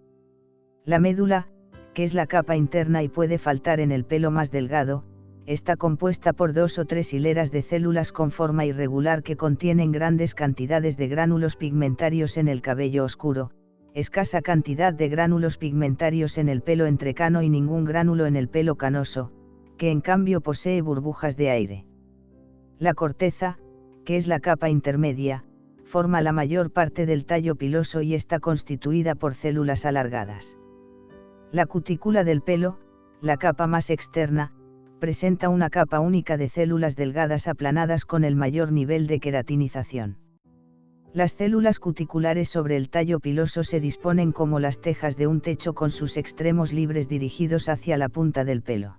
La médula, que es la capa interna y puede faltar en el pelo más delgado, está compuesta por 2 o 3 hileras de células con forma irregular que contienen grandes cantidades de gránulos pigmentarios en el cabello oscuro, escasa cantidad de gránulos pigmentarios en el pelo entrecano y ningún gránulo en el pelo canoso, que en cambio posee burbujas de aire. La corteza, que es la capa intermedia, forma la mayor parte del tallo piloso y está constituida por células alargadas. La cutícula del pelo, la capa más externa, presenta una capa única de células delgadas aplanadas con el mayor nivel de queratinización. Las células cuticulares sobre el tallo piloso se disponen como las tejas de un techo con sus extremos libres dirigidos hacia la punta del pelo.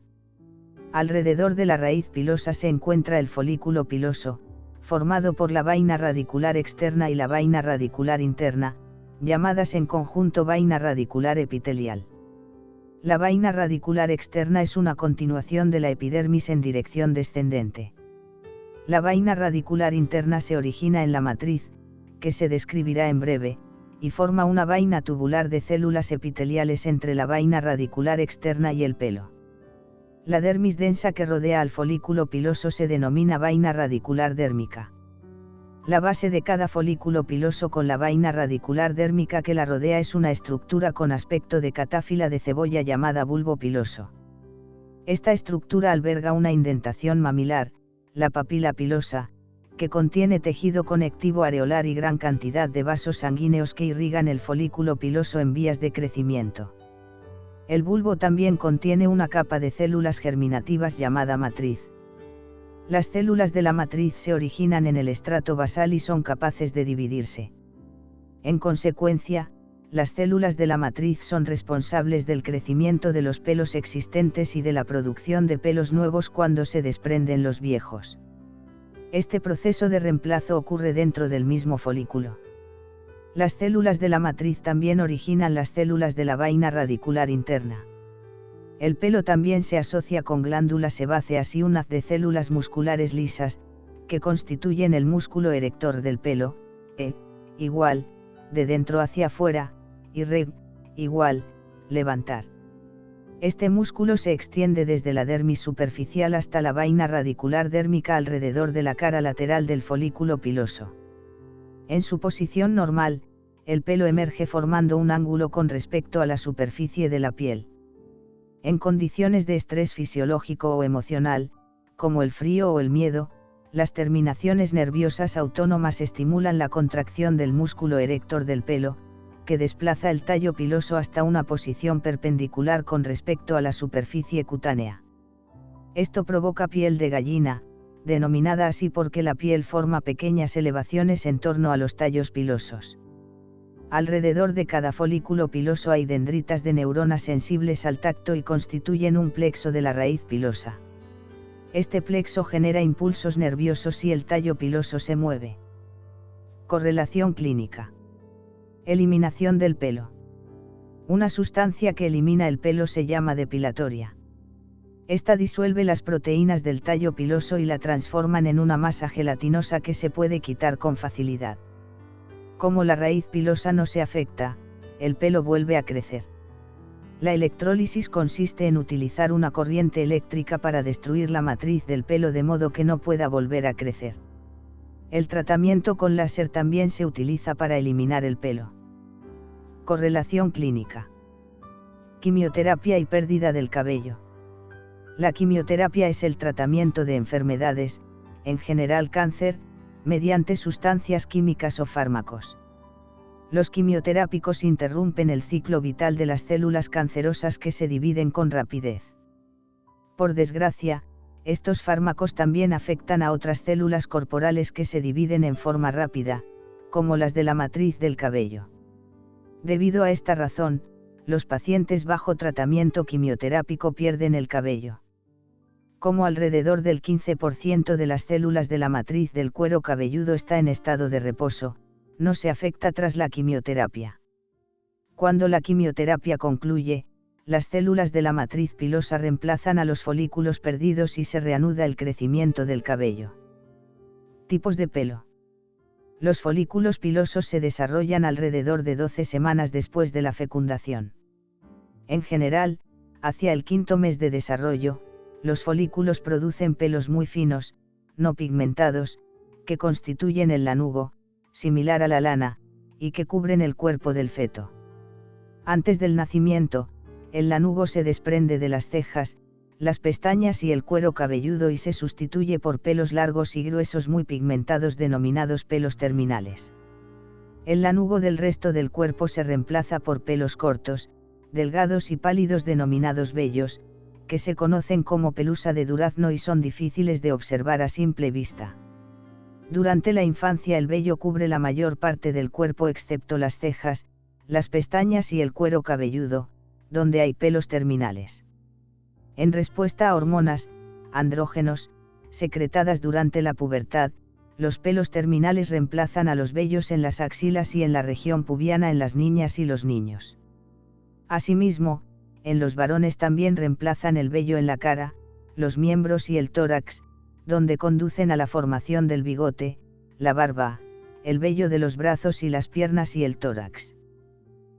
Alrededor de la raíz pilosa se encuentra el folículo piloso, formado por la vaina radicular externa y la vaina radicular interna, llamadas en conjunto vaina radicular epitelial. La vaina radicular externa es una continuación de la epidermis en dirección descendente. La vaina radicular interna se origina en la matriz, que se describirá en breve, y forma una vaina tubular de células epiteliales entre la vaina radicular externa y el pelo. La dermis densa que rodea al folículo piloso se denomina vaina radicular dérmica. La base de cada folículo piloso con la vaina radicular dérmica que la rodea es una estructura con aspecto de catáfila de cebolla llamada bulbo piloso. Esta estructura alberga una indentación mamilar, la papila pilosa, que contiene tejido conectivo areolar y gran cantidad de vasos sanguíneos que irrigan el folículo piloso en vías de crecimiento. El bulbo también contiene una capa de células germinativas llamada matriz. Las células de la matriz se originan en el estrato basal y son capaces de dividirse. En consecuencia, las células de la matriz son responsables del crecimiento de los pelos existentes y de la producción de pelos nuevos cuando se desprenden los viejos. Este proceso de reemplazo ocurre dentro del mismo folículo. Las células de la matriz también originan las células de la vaina radicular interna. El pelo también se asocia con glándulas sebáceas y un haz de células musculares lisas, que constituyen el músculo erector del pelo, igual, de dentro hacia afuera, y igual, levantar. Este músculo se extiende desde la dermis superficial hasta la vaina radicular dérmica alrededor de la cara lateral del folículo piloso. En su posición normal, el pelo emerge formando un ángulo con respecto a la superficie de la piel. En condiciones de estrés fisiológico o emocional, como el frío o el miedo, las terminaciones nerviosas autónomas estimulan la contracción del músculo erector del pelo, que desplaza el tallo piloso hasta una posición perpendicular con respecto a la superficie cutánea. Esto provoca piel de gallina, denominada así porque la piel forma pequeñas elevaciones en torno a los tallos pilosos. Alrededor de cada folículo piloso hay dendritas de neuronas sensibles al tacto y constituyen un plexo de la raíz pilosa. Este plexo genera impulsos nerviosos si el tallo piloso se mueve. Correlación clínica. Eliminación del pelo. Una sustancia que elimina el pelo se llama depilatoria. Esta disuelve las proteínas del tallo piloso y la transforman en una masa gelatinosa que se puede quitar con facilidad. Como la raíz pilosa no se afecta, el pelo vuelve a crecer. La electrólisis consiste en utilizar una corriente eléctrica para destruir la matriz del pelo de modo que no pueda volver a crecer. El tratamiento con láser también se utiliza para eliminar el pelo. Correlación clínica. Quimioterapia y pérdida del cabello. La quimioterapia es el tratamiento de enfermedades, en general cáncer, mediante sustancias químicas o fármacos. Los quimioterápicos interrumpen el ciclo vital de las células cancerosas que se dividen con rapidez. Por desgracia, estos fármacos también afectan a otras células corporales que se dividen en forma rápida, como las de la matriz del cabello. Debido a esta razón, los pacientes bajo tratamiento quimioterápico pierden el cabello. Como alrededor del 15% de las células de la matriz del cuero cabelludo está en estado de reposo, no se afecta tras la quimioterapia. Cuando la quimioterapia concluye, las células de la matriz pilosa reemplazan a los folículos perdidos y se reanuda el crecimiento del cabello. Tipos de pelo. Los folículos pilosos se desarrollan alrededor de 12 semanas después de la fecundación. En general, hacia el quinto mes de desarrollo, los folículos producen pelos muy finos, no pigmentados, que constituyen el lanugo, similar a la lana, y que cubren el cuerpo del feto. Antes del nacimiento, el lanugo se desprende de las cejas, las pestañas y el cuero cabelludo y se sustituye por pelos largos y gruesos muy pigmentados denominados pelos terminales. El lanugo del resto del cuerpo se reemplaza por pelos cortos, delgados y pálidos denominados vellos, que se conocen como pelusa de durazno y son difíciles de observar a simple vista. Durante la infancia el vello cubre la mayor parte del cuerpo excepto las cejas, las pestañas y el cuero cabelludo, donde hay pelos terminales. En respuesta a hormonas, andrógenos, secretadas durante la pubertad, los pelos terminales reemplazan a los vellos en las axilas y en la región pubiana en las niñas y los niños. Asimismo, en los varones también reemplazan el vello en la cara, los miembros y el tórax, donde conducen a la formación del bigote, la barba, el vello de los brazos y las piernas y el tórax.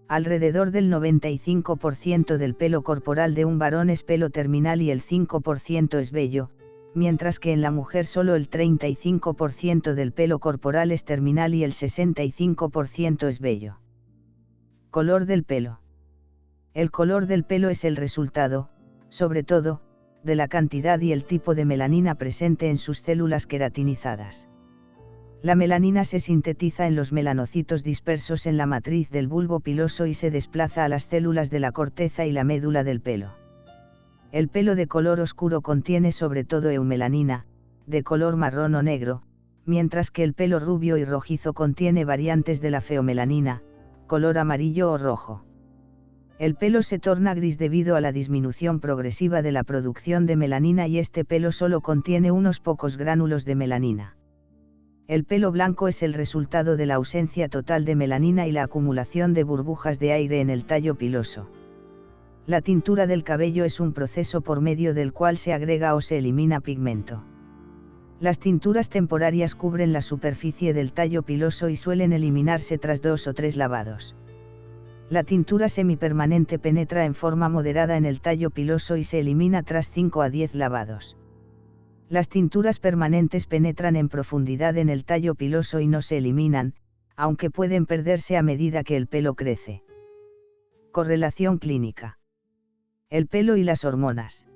Alrededor del 95% del pelo corporal de un varón es pelo terminal y el 5% es vello, mientras que en la mujer solo el 35% del pelo corporal es terminal y el 65% es vello. Color del pelo. El color del pelo es el resultado, sobre todo, de la cantidad y el tipo de melanina presente en sus células queratinizadas. La melanina se sintetiza en los melanocitos dispersos en la matriz del bulbo piloso y se desplaza a las células de la corteza y la médula del pelo. El pelo de color oscuro contiene sobre todo eumelanina, de color marrón o negro, mientras que el pelo rubio y rojizo contiene variantes de la feomelanina, color amarillo o rojo. El pelo se torna gris debido a la disminución progresiva de la producción de melanina y este pelo solo contiene unos pocos gránulos de melanina. El pelo blanco es el resultado de la ausencia total de melanina y la acumulación de burbujas de aire en el tallo piloso. La tintura del cabello es un proceso por medio del cual se agrega o se elimina pigmento. Las tinturas temporarias cubren la superficie del tallo piloso y suelen eliminarse tras 2 o 3 lavados. La tintura semipermanente penetra en forma moderada en el tallo piloso y se elimina tras 5 a 10 lavados. Las tinturas permanentes penetran en profundidad en el tallo piloso y no se eliminan, aunque pueden perderse a medida que el pelo crece. Correlación clínica. El pelo y las hormonas.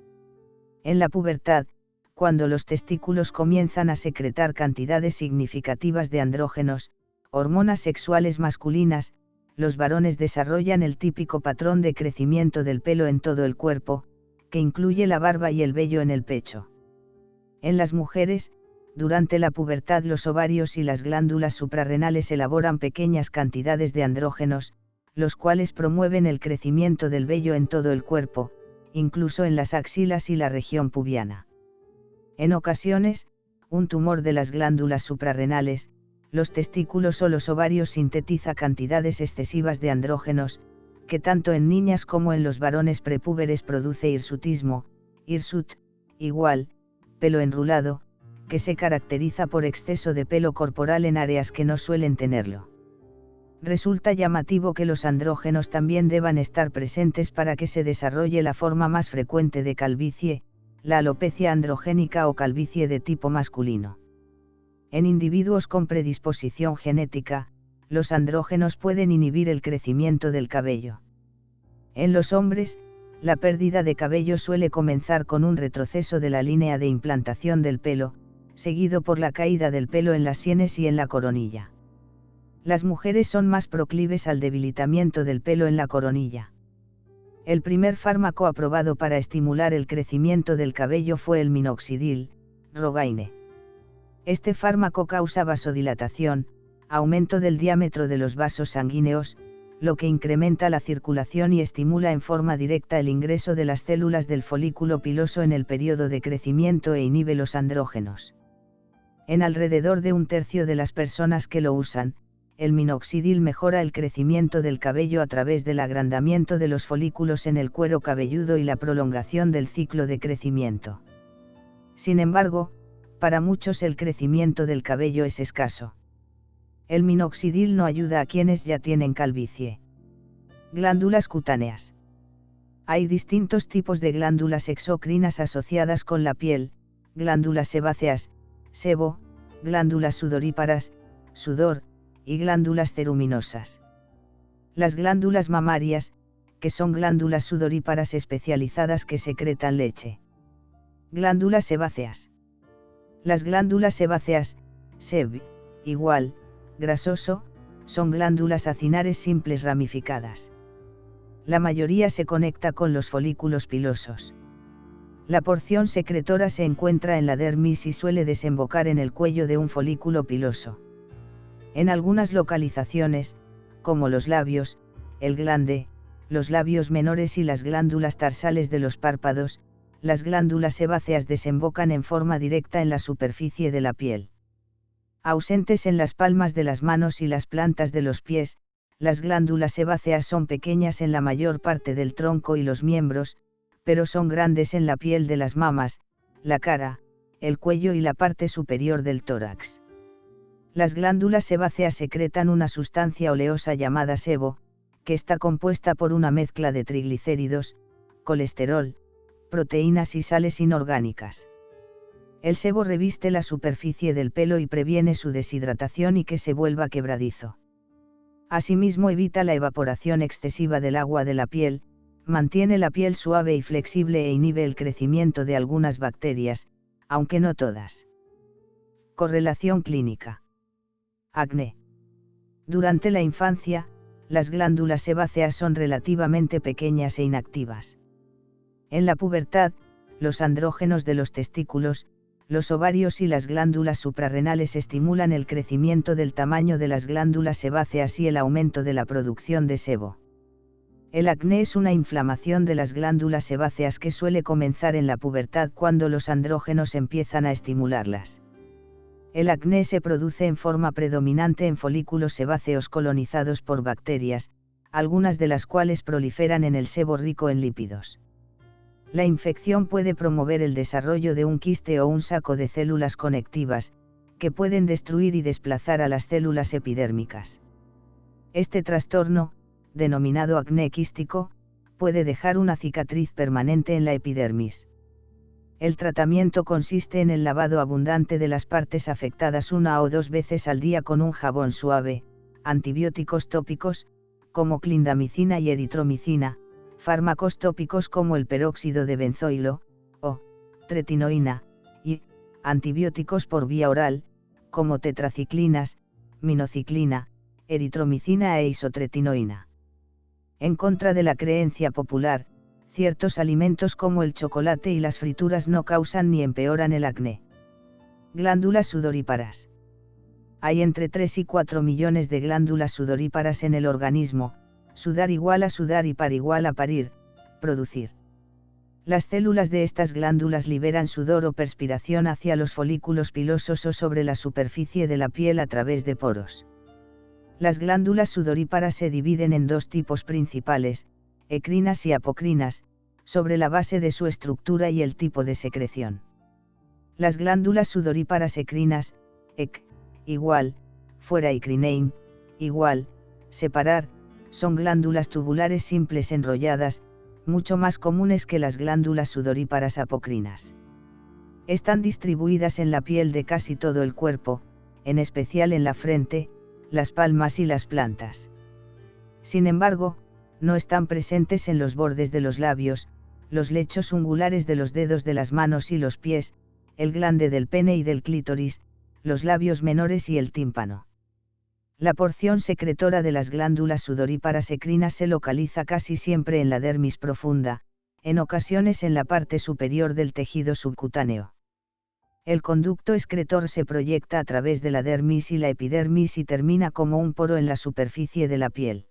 En la pubertad, cuando los testículos comienzan a secretar cantidades significativas de andrógenos, hormonas sexuales masculinas, los varones desarrollan el típico patrón de crecimiento del pelo en todo el cuerpo, que incluye la barba y el vello en el pecho. En las mujeres, durante la pubertad los ovarios y las glándulas suprarrenales elaboran pequeñas cantidades de andrógenos, los cuales promueven el crecimiento del vello en todo el cuerpo, incluso en las axilas y la región pubiana. En ocasiones, un tumor de las glándulas suprarrenales, los testículos o los ovarios sintetiza cantidades excesivas de andrógenos, que tanto en niñas como en los varones prepúberes produce hirsutismo, hirsut, igual, pelo enrulado, que se caracteriza por exceso de pelo corporal en áreas que no suelen tenerlo. Resulta llamativo que los andrógenos también deban estar presentes para que se desarrolle la forma más frecuente de calvicie, la alopecia androgénica o calvicie de tipo masculino. En individuos con predisposición genética, los andrógenos pueden inhibir el crecimiento del cabello. En los hombres, la pérdida de cabello suele comenzar con un retroceso de la línea de implantación del pelo, seguido por la caída del pelo en las sienes y en la coronilla. Las mujeres son más proclives al debilitamiento del pelo en la coronilla. El primer fármaco aprobado para estimular el crecimiento del cabello fue el minoxidil, Rogaine. Este fármaco causa vasodilatación, aumento del diámetro de los vasos sanguíneos, lo que incrementa la circulación y estimula en forma directa el ingreso de las células del folículo piloso en el periodo de crecimiento e inhibe los andrógenos. En alrededor de un tercio de las personas que lo usan, el minoxidil mejora el crecimiento del cabello a través del agrandamiento de los folículos en el cuero cabelludo y la prolongación del ciclo de crecimiento. Sin embargo, para muchos el crecimiento del cabello es escaso. El minoxidil no ayuda a quienes ya tienen calvicie. Glándulas cutáneas. Hay distintos tipos de glándulas exocrinas asociadas con la piel, glándulas sebáceas, sebo, glándulas sudoríparas, sudor, y glándulas ceruminosas. Las glándulas mamarias, que son glándulas sudoríparas especializadas que secretan leche. Glándulas sebáceas. Las glándulas sebáceas, seb, igual, grasoso, son glándulas acinares simples ramificadas. La mayoría se conecta con los folículos pilosos. La porción secretora se encuentra en la dermis y suele desembocar en el cuello de un folículo piloso. En algunas localizaciones, como los labios, el glande, los labios menores y las glándulas tarsales de los párpados, las glándulas sebáceas desembocan en forma directa en la superficie de la piel. Ausentes en las palmas de las manos y las plantas de los pies, las glándulas sebáceas son pequeñas en la mayor parte del tronco y los miembros, pero son grandes en la piel de las mamas, la cara, el cuello y la parte superior del tórax. Las glándulas sebáceas secretan una sustancia oleosa llamada sebo, que está compuesta por una mezcla de triglicéridos, colesterol, proteínas y sales inorgánicas. El sebo reviste la superficie del pelo y previene su deshidratación y que se vuelva quebradizo. Asimismo evita la evaporación excesiva del agua de la piel, mantiene la piel suave y flexible e inhibe el crecimiento de algunas bacterias, aunque no todas. Correlación clínica. Acné. Durante la infancia, las glándulas sebáceas son relativamente pequeñas e inactivas. En la pubertad, los andrógenos de los testículos, los ovarios y las glándulas suprarrenales estimulan el crecimiento del tamaño de las glándulas sebáceas y el aumento de la producción de sebo. El acné es una inflamación de las glándulas sebáceas que suele comenzar en la pubertad cuando los andrógenos empiezan a estimularlas. El acné se produce en forma predominante en folículos sebáceos colonizados por bacterias, algunas de las cuales proliferan en el sebo rico en lípidos. La infección puede promover el desarrollo de un quiste o un saco de células conectivas, que pueden destruir y desplazar a las células epidérmicas. Este trastorno, denominado acné quístico, puede dejar una cicatriz permanente en la epidermis. El tratamiento consiste en el lavado abundante de las partes afectadas 1 o 2 veces al día con un jabón suave, antibióticos tópicos, como clindamicina y eritromicina, fármacos tópicos como el peróxido de benzoilo, o tretinoína, y antibióticos por vía oral, como tetraciclinas, minociclina, eritromicina e isotretinoína. En contra de la creencia popular, ciertos alimentos como el chocolate y las frituras no causan ni empeoran el acné. Glándulas sudoríparas. Hay entre 3 y 4 millones de glándulas sudoríparas en el organismo. Sudar igual a sudar y par igual a parir, producir. Las células de estas glándulas liberan sudor o perspiración hacia los folículos pilosos o sobre la superficie de la piel a través de poros. Las glándulas sudoríparas se dividen en 2 tipos principales, ecrinas y apocrinas, sobre la base de su estructura y el tipo de secreción. Las glándulas sudoríparas ecrinas, ec, igual, fuera y crinein, igual, separar, son glándulas tubulares simples enrolladas, mucho más comunes que las glándulas sudoríparas apocrinas. Están distribuidas en la piel de casi todo el cuerpo, en especial en la frente, las palmas y las plantas. Sin embargo, no están presentes en los bordes de los labios, los lechos ungulares de los dedos de las manos y los pies, el glande del pene y del clítoris, los labios menores y el tímpano. La porción secretora de las glándulas sudoríparas ecrinas se localiza casi siempre en la dermis profunda, en ocasiones en la parte superior del tejido subcutáneo. El conducto excretor se proyecta a través de la dermis y la epidermis y termina como un poro en la superficie de la piel.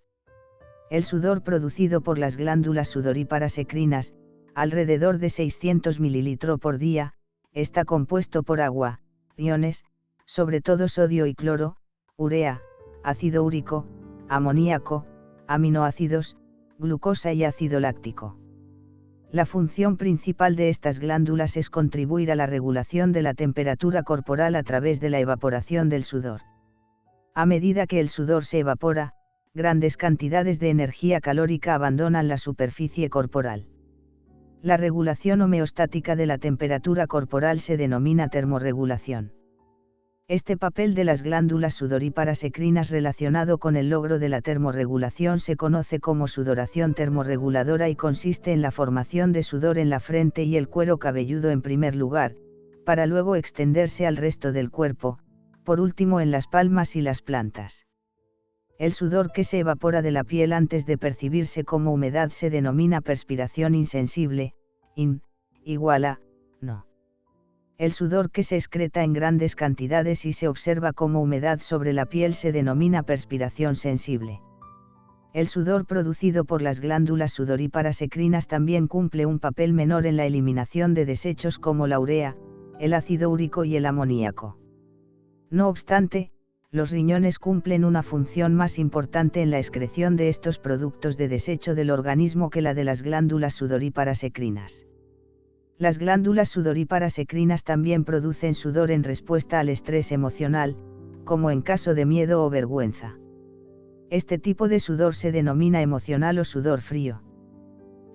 El sudor producido por las glándulas sudoríparas ecrinas, alrededor de 600 ml por día, está compuesto por agua, iones, sobre todo sodio y cloro, urea, ácido úrico, amoníaco, aminoácidos, glucosa y ácido láctico. La función principal de estas glándulas es contribuir a la regulación de la temperatura corporal a través de la evaporación del sudor. A medida que el sudor se evapora, grandes cantidades de energía calórica abandonan la superficie corporal. La regulación homeostática de la temperatura corporal se denomina termorregulación. Este papel de las glándulas sudoríparas ecrinas relacionado con el logro de la termorregulación se conoce como sudoración termorreguladora y consiste en la formación de sudor en la frente y el cuero cabelludo en primer lugar, para luego extenderse al resto del cuerpo, por último en las palmas y las plantas. El sudor que se evapora de la piel antes de percibirse como humedad se denomina perspiración insensible, IN, igual a, no. El sudor que se excreta en grandes cantidades y se observa como humedad sobre la piel se denomina perspiración sensible. El sudor producido por las glándulas sudoríparas ecrinas también cumple un papel menor en la eliminación de desechos como la urea, el ácido úrico y el amoníaco. No obstante, los riñones cumplen una función más importante en la excreción de estos productos de desecho del organismo que la de las glándulas sudoríparas ecrinas. Las glándulas sudoríparas ecrinas también producen sudor en respuesta al estrés emocional, como en caso de miedo o vergüenza. Este tipo de sudor se denomina emocional o sudor frío.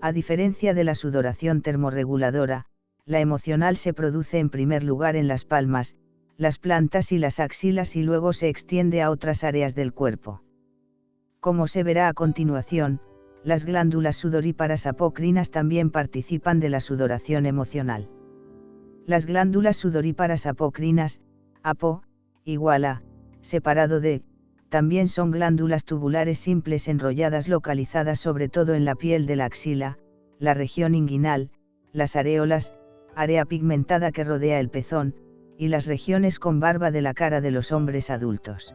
A diferencia de la sudoración termorreguladora, la emocional se produce en primer lugar en las palmas, las plantas y las axilas y luego se extiende a otras áreas del cuerpo. Como se verá a continuación, las glándulas sudoríparas apocrinas también participan de la sudoración emocional. Las glándulas sudoríparas apocrinas, apo, igual a, separado de, también son glándulas tubulares simples enrolladas localizadas sobre todo en la piel de la axila, la región inguinal, las areolas, área pigmentada que rodea el pezón, y las regiones con barba de la cara de los hombres adultos.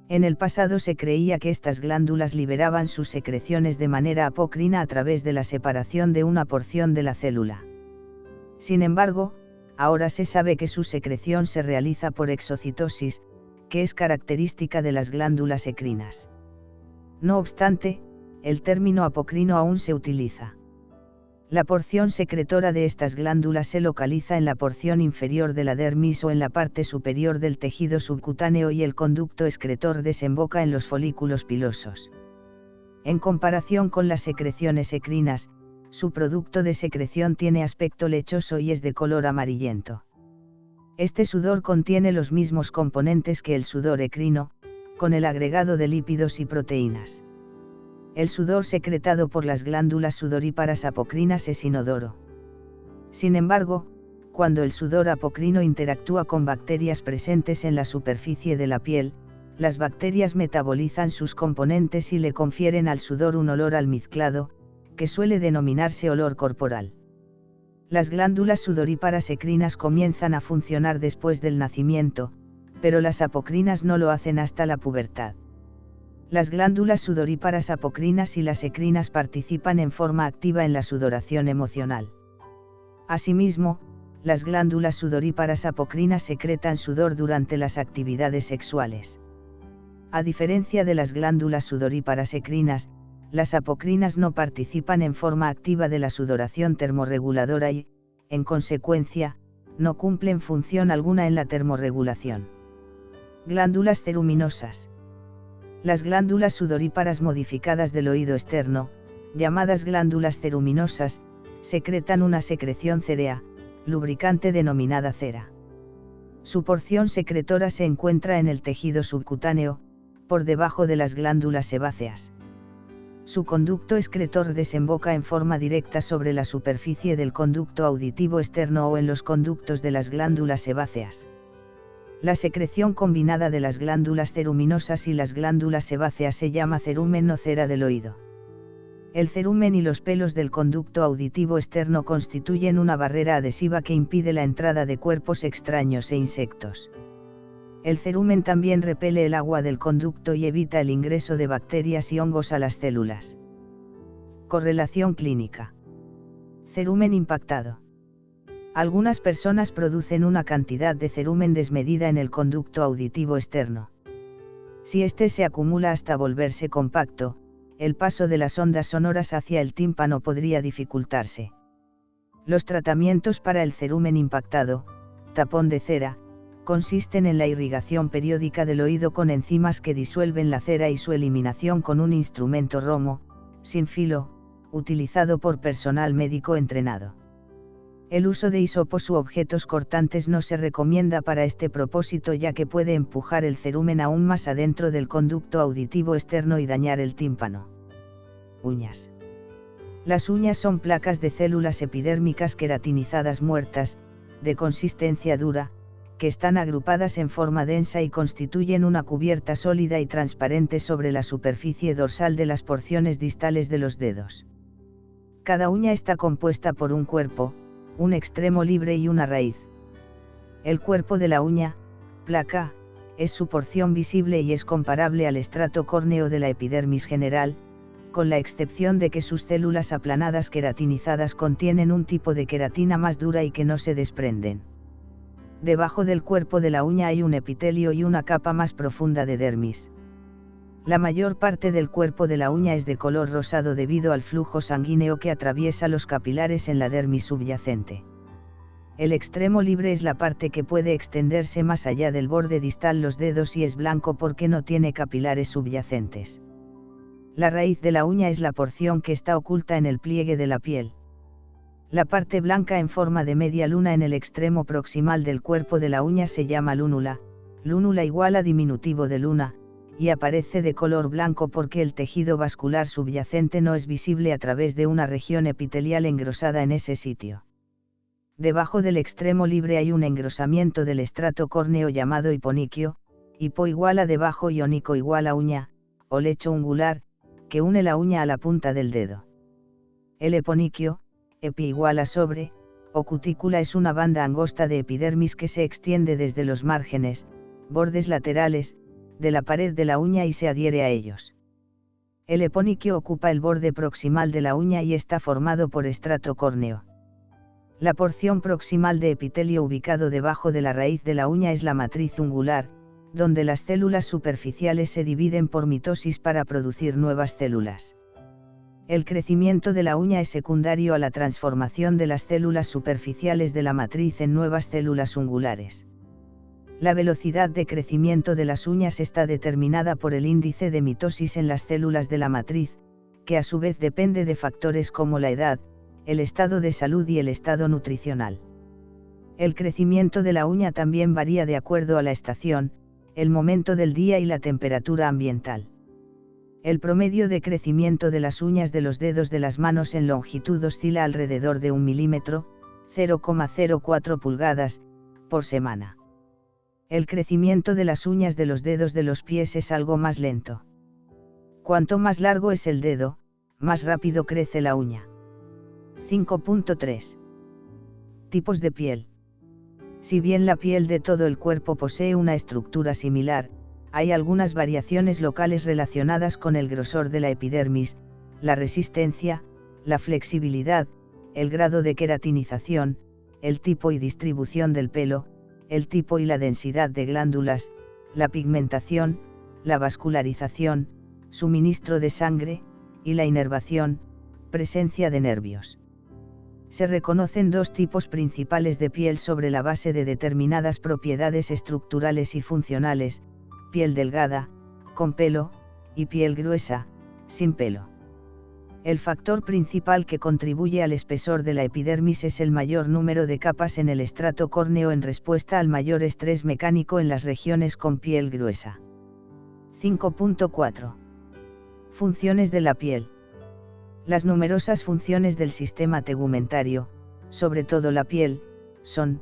En el pasado se creía que estas glándulas liberaban sus secreciones de manera apocrina a través de la separación de una porción de la célula. Sin embargo, ahora se sabe que su secreción se realiza por exocitosis, que es característica de las glándulas ecrinas. No obstante, el término apocrino aún se utiliza. La porción secretora de estas glándulas se localiza en la porción inferior de la dermis o en la parte superior del tejido subcutáneo y el conducto excretor desemboca en los folículos pilosos. En comparación con las secreciones ecrinas, su producto de secreción tiene aspecto lechoso y es de color amarillento. Este sudor contiene los mismos componentes que el sudor ecrino, con el agregado de lípidos y proteínas. El sudor secretado por las glándulas sudoríparas apocrinas es inodoro. Sin embargo, cuando el sudor apocrino interactúa con bacterias presentes en la superficie de la piel, las bacterias metabolizan sus componentes y le confieren al sudor un olor almizclado, que suele denominarse olor corporal. Las glándulas sudoríparas ecrinas comienzan a funcionar después del nacimiento, pero las apocrinas no lo hacen hasta la pubertad. Las glándulas sudoríparas apocrinas y las ecrinas participan en forma activa en la sudoración emocional. Asimismo, las glándulas sudoríparas apocrinas secretan sudor durante las actividades sexuales. A diferencia de las glándulas sudoríparas ecrinas, las apocrinas no participan en forma activa de la sudoración termorreguladora y, en consecuencia, no cumplen función alguna en la termorregulación. Glándulas ceruminosas. Las glándulas sudoríparas modificadas del oído externo, llamadas glándulas ceruminosas, secretan una secreción cerea, lubricante denominada cera. Su porción secretora se encuentra en el tejido subcutáneo, por debajo de las glándulas sebáceas. Su conducto excretor desemboca en forma directa sobre la superficie del conducto auditivo externo o en los conductos de las glándulas sebáceas. La secreción combinada de las glándulas ceruminosas y las glándulas sebáceas se llama cerumen o cera del oído. El cerumen y los pelos del conducto auditivo externo constituyen una barrera adhesiva que impide la entrada de cuerpos extraños e insectos. El cerumen también repele el agua del conducto y evita el ingreso de bacterias y hongos a las células. Correlación clínica. Cerumen impactado. Algunas personas producen una cantidad de cerumen desmedida en el conducto auditivo externo. Si éste se acumula hasta volverse compacto, el paso de las ondas sonoras hacia el tímpano podría dificultarse. Los tratamientos para el cerumen impactado, tapón de cera, consisten en la irrigación periódica del oído con enzimas que disuelven la cera y su eliminación con un instrumento romo, sin filo, utilizado por personal médico entrenado. El uso de hisopos u objetos cortantes no se recomienda para este propósito ya que puede empujar el cerumen aún más adentro del conducto auditivo externo y dañar el tímpano. Uñas. Las uñas son placas de células epidérmicas queratinizadas muertas, de consistencia dura, que están agrupadas en forma densa y constituyen una cubierta sólida y transparente sobre la superficie dorsal de las porciones distales de los dedos. Cada uña está compuesta por un cuerpo, un extremo libre y una raíz. El cuerpo de la uña, placa, es su porción visible y es comparable al estrato córneo de la epidermis general, con la excepción de que sus células aplanadas queratinizadas contienen un tipo de queratina más dura y que no se desprenden. Debajo del cuerpo de la uña hay un epitelio y una capa más profunda de dermis. La mayor parte del cuerpo de la uña es de color rosado debido al flujo sanguíneo que atraviesa los capilares en la dermis subyacente. El extremo libre es la parte que puede extenderse más allá del borde distal los dedos y es blanco porque no tiene capilares subyacentes. La raíz de la uña es la porción que está oculta en el pliegue de la piel. La parte blanca en forma de media luna en el extremo proximal del cuerpo de la uña se llama lúnula, lúnula igual a diminutivo de luna, y aparece de color blanco porque el tejido vascular subyacente no es visible a través de una región epitelial engrosada en ese sitio. Debajo del extremo libre hay un engrosamiento del estrato córneo llamado hiponiquio, hipo igual a debajo y onico igual a uña, o lecho ungular, que une la uña a la punta del dedo. El eponiquio, epi igual a sobre, o cutícula es una banda angosta de epidermis que se extiende desde los márgenes, bordes laterales, de la pared de la uña y se adhiere a ellos. El eponiquio ocupa el borde proximal de la uña y está formado por estrato córneo. La porción proximal de epitelio ubicado debajo de la raíz de la uña es la matriz ungular, donde las células superficiales se dividen por mitosis para producir nuevas células. El crecimiento de la uña es secundario a la transformación de las células superficiales de la matriz en nuevas células ungulares. La velocidad de crecimiento de las uñas está determinada por el índice de mitosis en las células de la matriz, que a su vez depende de factores como la edad, el estado de salud y el estado nutricional. El crecimiento de la uña también varía de acuerdo a la estación, el momento del día y la temperatura ambiental. El promedio de crecimiento de las uñas de los dedos de las manos en longitud oscila alrededor de 1 milímetro, 0,04 pulgadas, por semana. El crecimiento de las uñas de los dedos de los pies es algo más lento. Cuanto más largo es el dedo, más rápido crece la uña. 5.3. Tipos de piel. Si bien la piel de todo el cuerpo posee una estructura similar, hay algunas variaciones locales relacionadas con el grosor de la epidermis, la resistencia, la flexibilidad, el grado de queratinización, el tipo y distribución del pelo, el tipo y la densidad de glándulas, la pigmentación, la vascularización, suministro de sangre, y la inervación, presencia de nervios. Se reconocen dos tipos principales de piel sobre la base de determinadas propiedades estructurales y funcionales: piel delgada, con pelo, y piel gruesa, sin pelo. El factor principal que contribuye al espesor de la epidermis es el mayor número de capas en el estrato córneo en respuesta al mayor estrés mecánico en las regiones con piel gruesa. 5.4. Funciones de la piel. Las numerosas funciones del sistema tegumentario, sobre todo la piel, son: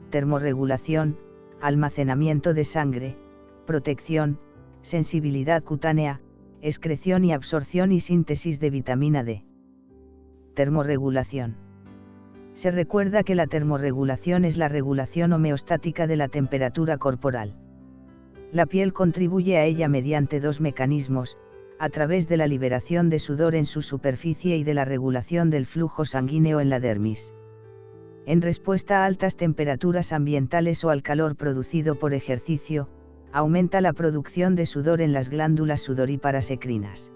termorregulación, almacenamiento de sangre, protección, sensibilidad cutánea, excreción y absorción y síntesis de vitamina D. Termorregulación. Se recuerda que la termorregulación es la regulación homeostática de la temperatura corporal. La piel contribuye a ella mediante dos mecanismos: a través de la liberación de sudor en su superficie y de la regulación del flujo sanguíneo en la dermis. En respuesta a altas temperaturas ambientales o al calor producido por ejercicio, aumenta la producción de sudor en las glándulas sudoríparas ecrinas.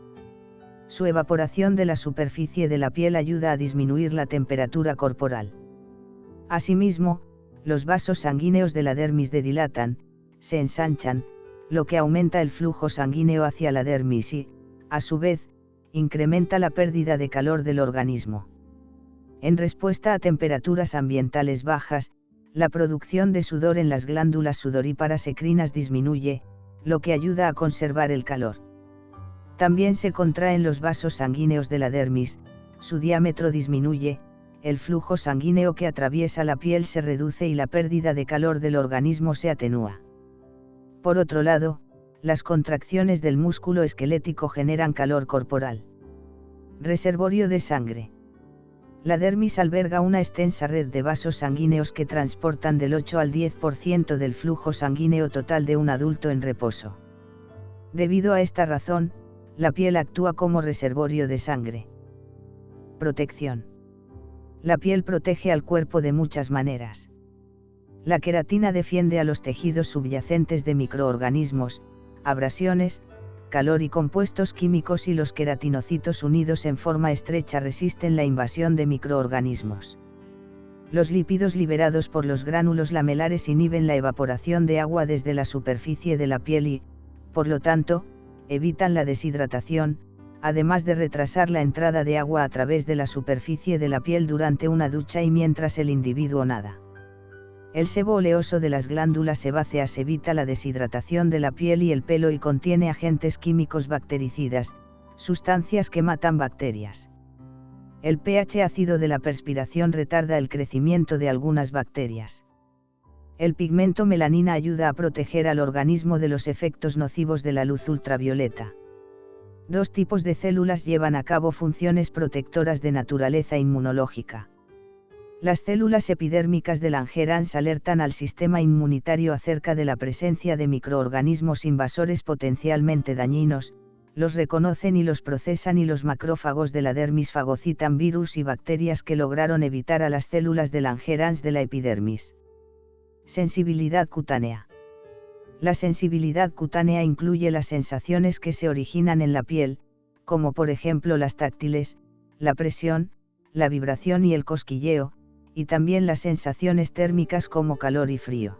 Su evaporación de la superficie de la piel ayuda a disminuir la temperatura corporal. Asimismo, los vasos sanguíneos de la dermis dilatan, se ensanchan, lo que aumenta el flujo sanguíneo hacia la dermis y, a su vez, incrementa la pérdida de calor del organismo. En respuesta a temperaturas ambientales bajas, la producción de sudor en las glándulas sudoríparas ecrinas disminuye, lo que ayuda a conservar el calor. También se contraen los vasos sanguíneos de la dermis, su diámetro disminuye, el flujo sanguíneo que atraviesa la piel se reduce y la pérdida de calor del organismo se atenúa. Por otro lado, las contracciones del músculo esquelético generan calor corporal. Reservorio de sangre. La dermis alberga una extensa red de vasos sanguíneos que transportan del 8 al 10% del flujo sanguíneo total de un adulto en reposo. Debido a esta razón, la piel actúa como reservorio de sangre. Protección. La piel protege al cuerpo de muchas maneras. La queratina defiende a los tejidos subyacentes de microorganismos, abrasiones, calor y compuestos químicos, y los queratinocitos unidos en forma estrecha resisten la invasión de microorganismos. Los lípidos liberados por los gránulos lamelares inhiben la evaporación de agua desde la superficie de la piel y, por lo tanto, evitan la deshidratación, además de retrasar la entrada de agua a través de la superficie de la piel durante una ducha y mientras el individuo nada. El sebo oleoso de las glándulas sebáceas evita la deshidratación de la piel y el pelo y contiene agentes químicos bactericidas, sustancias que matan bacterias. El pH ácido de la perspiración retarda el crecimiento de algunas bacterias. El pigmento melanina ayuda a proteger al organismo de los efectos nocivos de la luz ultravioleta. Dos tipos de células llevan a cabo funciones protectoras de naturaleza inmunológica. Las células epidérmicas de Langerhans alertan al sistema inmunitario acerca de la presencia de microorganismos invasores potencialmente dañinos, los reconocen y los procesan, y los macrófagos de la dermis fagocitan virus y bacterias que lograron evitar a las células de Langerhans de la epidermis. Sensibilidad cutánea. La sensibilidad cutánea incluye las sensaciones que se originan en la piel, como por ejemplo las táctiles, la presión, la vibración y el cosquilleo, y también las sensaciones térmicas como calor y frío.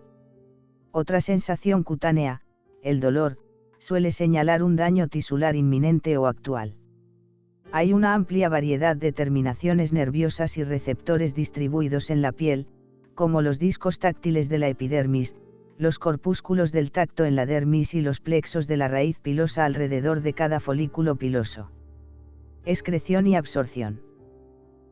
Otra sensación cutánea, el dolor, suele señalar un daño tisular inminente o actual. Hay una amplia variedad de terminaciones nerviosas y receptores distribuidos en la piel, como los discos táctiles de la epidermis, los corpúsculos del tacto en la dermis y los plexos de la raíz pilosa alrededor de cada folículo piloso. Excreción y absorción.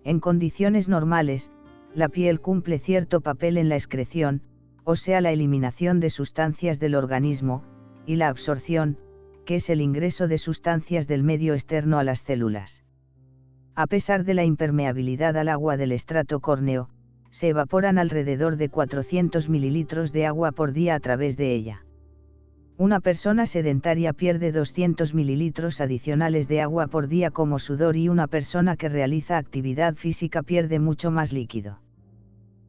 En condiciones normales, la piel cumple cierto papel en la excreción, o sea la eliminación de sustancias del organismo, y la absorción, que es el ingreso de sustancias del medio externo a las células. A pesar de la impermeabilidad al agua del estrato córneo, se evaporan alrededor de 400 mililitros de agua por día a través de ella. Una persona sedentaria pierde 200 mililitros adicionales de agua por día como sudor, y una persona que realiza actividad física pierde mucho más líquido.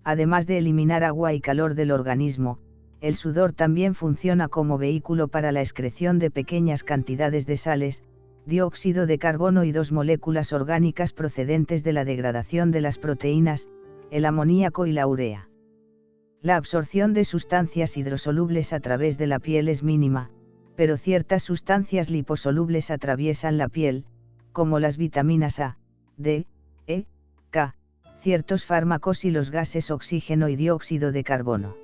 Además de eliminar agua y calor del organismo, el sudor también funciona como vehículo para la excreción de pequeñas cantidades de sales, dióxido de carbono y dos moléculas orgánicas procedentes de la degradación de las proteínas, el amoníaco y la urea. La absorción de sustancias hidrosolubles a través de la piel es mínima, pero ciertas sustancias liposolubles atraviesan la piel, como las vitaminas A, D, E, K, ciertos fármacos y los gases oxígeno y dióxido de carbono.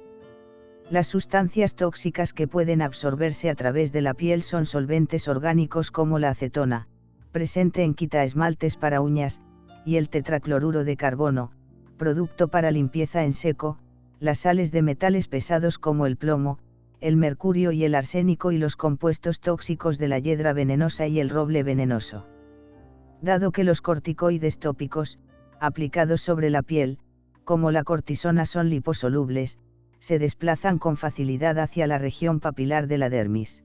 Las sustancias tóxicas que pueden absorberse a través de la piel son solventes orgánicos como la acetona, presente en quitaesmaltes para uñas, y el tetracloruro de carbono, producto para limpieza en seco, las sales de metales pesados como el plomo, el mercurio y el arsénico, y los compuestos tóxicos de la hiedra venenosa y el roble venenoso. Dado que los corticoides tópicos, aplicados sobre la piel, como la cortisona, son liposolubles, se desplazan con facilidad hacia la región papilar de la dermis.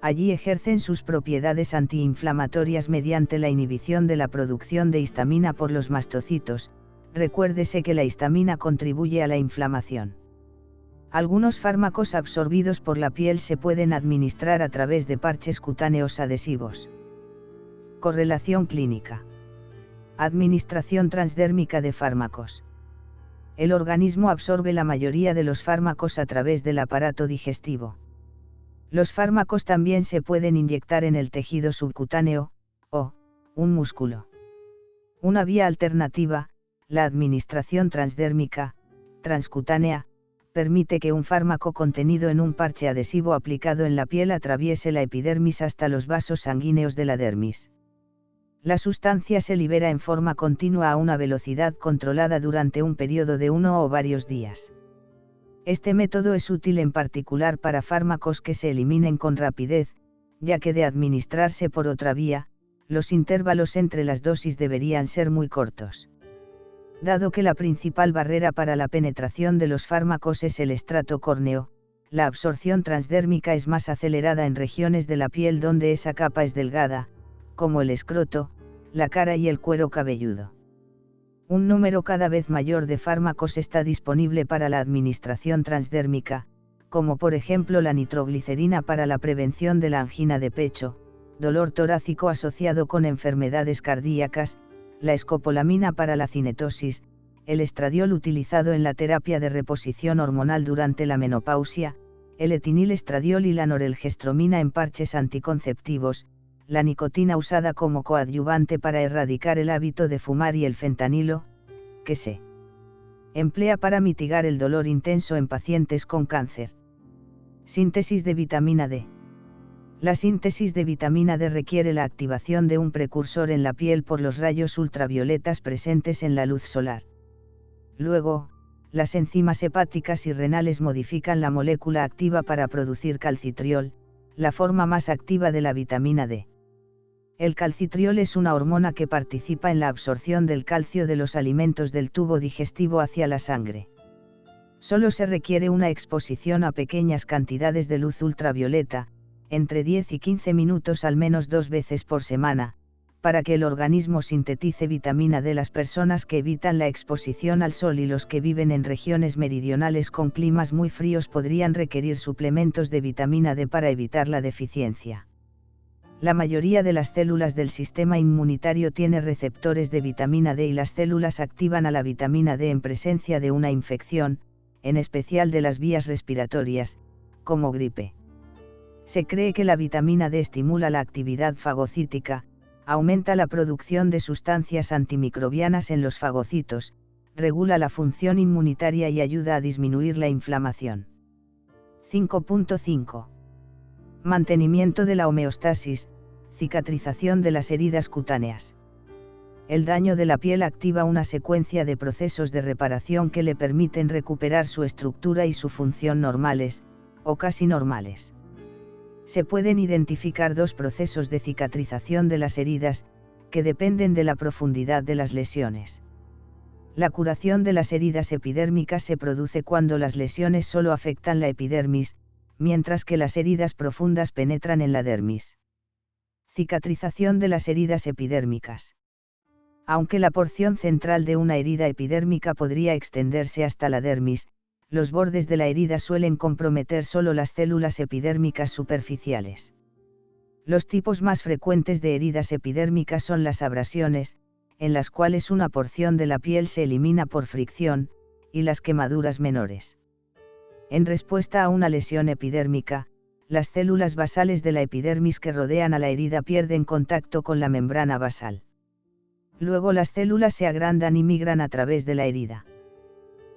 Allí ejercen sus propiedades antiinflamatorias mediante la inhibición de la producción de histamina por los mastocitos. Recuérdese que la histamina contribuye a la inflamación. Algunos fármacos absorbidos por la piel se pueden administrar a través de parches cutáneos adhesivos. Correlación clínica. Administración transdérmica de fármacos. El organismo absorbe la mayoría de los fármacos a través del aparato digestivo. Los fármacos también se pueden inyectar en el tejido subcutáneo, o un músculo. Una vía alternativa, la administración transdérmica, transcutánea, permite que un fármaco contenido en un parche adhesivo aplicado en la piel atraviese la epidermis hasta los vasos sanguíneos de la dermis. La sustancia se libera en forma continua a una velocidad controlada durante un periodo de 1 o varios días. Este método es útil en particular para fármacos que se eliminen con rapidez, ya que de administrarse por otra vía, los intervalos entre las dosis deberían ser muy cortos. Dado que la principal barrera para la penetración de los fármacos es el estrato córneo, la absorción transdérmica es más acelerada en regiones de la piel donde esa capa es delgada, como el escroto, la cara y el cuero cabelludo. Un número cada vez mayor de fármacos está disponible para la administración transdérmica, como por ejemplo la nitroglicerina para la prevención de la angina de pecho, dolor torácico asociado con enfermedades cardíacas, la escopolamina para la cinetosis, el estradiol utilizado en la terapia de reposición hormonal durante la menopausia, el etinilestradiol y la norelgestromina en parches anticonceptivos, la nicotina usada como coadyuvante para erradicar el hábito de fumar y el fentanilo, que se emplea para mitigar el dolor intenso en pacientes con cáncer. Síntesis de vitamina D. La síntesis de vitamina D requiere la activación de un precursor en la piel por los rayos ultravioletas presentes en la luz solar. Luego, las enzimas hepáticas y renales modifican la molécula activa para producir calcitriol, la forma más activa de la vitamina D. El calcitriol es una hormona que participa en la absorción del calcio de los alimentos del tubo digestivo hacia la sangre. Solo se requiere una exposición a pequeñas cantidades de luz ultravioleta, entre 10 y 15 minutos al menos 2 veces por semana, para que el organismo sintetice vitamina D. Las personas que evitan la exposición al sol y los que viven en regiones meridionales con climas muy fríos podrían requerir suplementos de vitamina D para evitar la deficiencia. La mayoría de las células del sistema inmunitario tiene receptores de vitamina D y las células activan a la vitamina D en presencia de una infección, en especial de las vías respiratorias, como gripe. Se cree que la vitamina D estimula la actividad fagocítica, aumenta la producción de sustancias antimicrobianas en los fagocitos, regula la función inmunitaria y ayuda a disminuir la inflamación. 5.5. Mantenimiento de la homeostasis, cicatrización de las heridas cutáneas. El daño de la piel activa una secuencia de procesos de reparación que le permiten recuperar su estructura y su función normales, o casi normales. Se pueden identificar dos procesos de cicatrización de las heridas, que dependen de la profundidad de las lesiones. La curación de las heridas epidérmicas se produce cuando las lesiones solo afectan la epidermis, mientras que las heridas profundas penetran en la dermis. Cicatrización de las heridas epidérmicas. Aunque la porción central de una herida epidérmica podría extenderse hasta la dermis, los bordes de la herida suelen comprometer solo las células epidérmicas superficiales. Los tipos más frecuentes de heridas epidérmicas son las abrasiones, en las cuales una porción de la piel se elimina por fricción, y las quemaduras menores. En respuesta a una lesión epidérmica, las células basales de la epidermis que rodean a la herida pierden contacto con la membrana basal. Luego las células se agrandan y migran a través de la herida.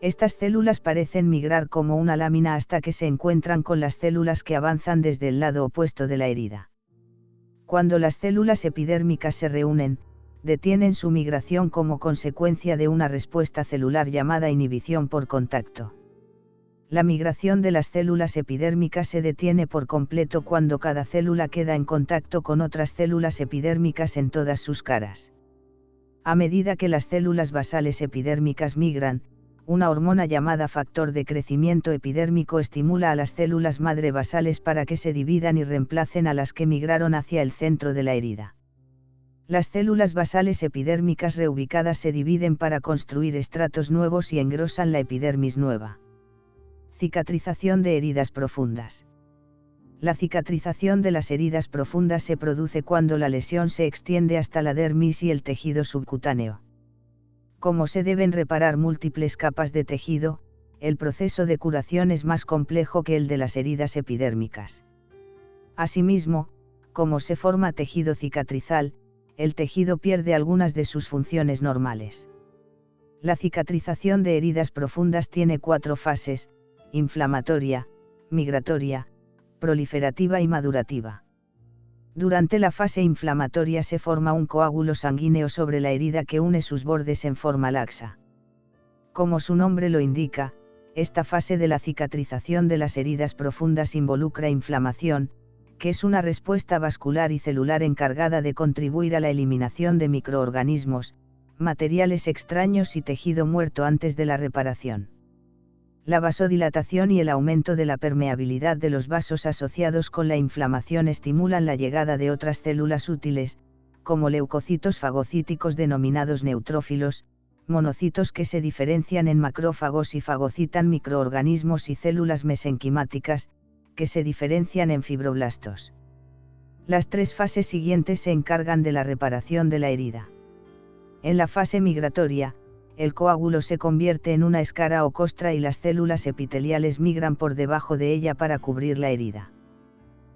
Estas células parecen migrar como una lámina hasta que se encuentran con las células que avanzan desde el lado opuesto de la herida. Cuando las células epidérmicas se reúnen, detienen su migración como consecuencia de una respuesta celular llamada inhibición por contacto. La migración de las células epidérmicas se detiene por completo cuando cada célula queda en contacto con otras células epidérmicas en todas sus caras. A medida que las células basales epidérmicas migran, una hormona llamada factor de crecimiento epidérmico estimula a las células madre basales para que se dividan y reemplacen a las que migraron hacia el centro de la herida. Las células basales epidérmicas reubicadas se dividen para construir estratos nuevos y engrosan la epidermis nueva. Cicatrización de heridas profundas. La cicatrización de las heridas profundas se produce cuando la lesión se extiende hasta la dermis y el tejido subcutáneo. Como se deben reparar múltiples capas de tejido, el proceso de curación es más complejo que el de las heridas epidérmicas. Asimismo, como se forma tejido cicatrizal, el tejido pierde algunas de sus funciones normales. La cicatrización de heridas profundas tiene 4 fases: inflamatoria, migratoria, proliferativa y madurativa. Durante la fase inflamatoria se forma un coágulo sanguíneo sobre la herida que une sus bordes en forma laxa. Como su nombre lo indica, esta fase de la cicatrización de las heridas profundas involucra inflamación, que es una respuesta vascular y celular encargada de contribuir a la eliminación de microorganismos, materiales extraños y tejido muerto antes de la reparación. La vasodilatación y el aumento de la permeabilidad de los vasos asociados con la inflamación estimulan la llegada de otras células útiles, como leucocitos fagocíticos denominados neutrófilos, monocitos que se diferencian en macrófagos y fagocitan microorganismos y células mesenquimáticas, que se diferencian en fibroblastos. Las tres fases siguientes se encargan de la reparación de la herida. En la fase migratoria, el coágulo se convierte en una escara o costra y las células epiteliales migran por debajo de ella para cubrir la herida.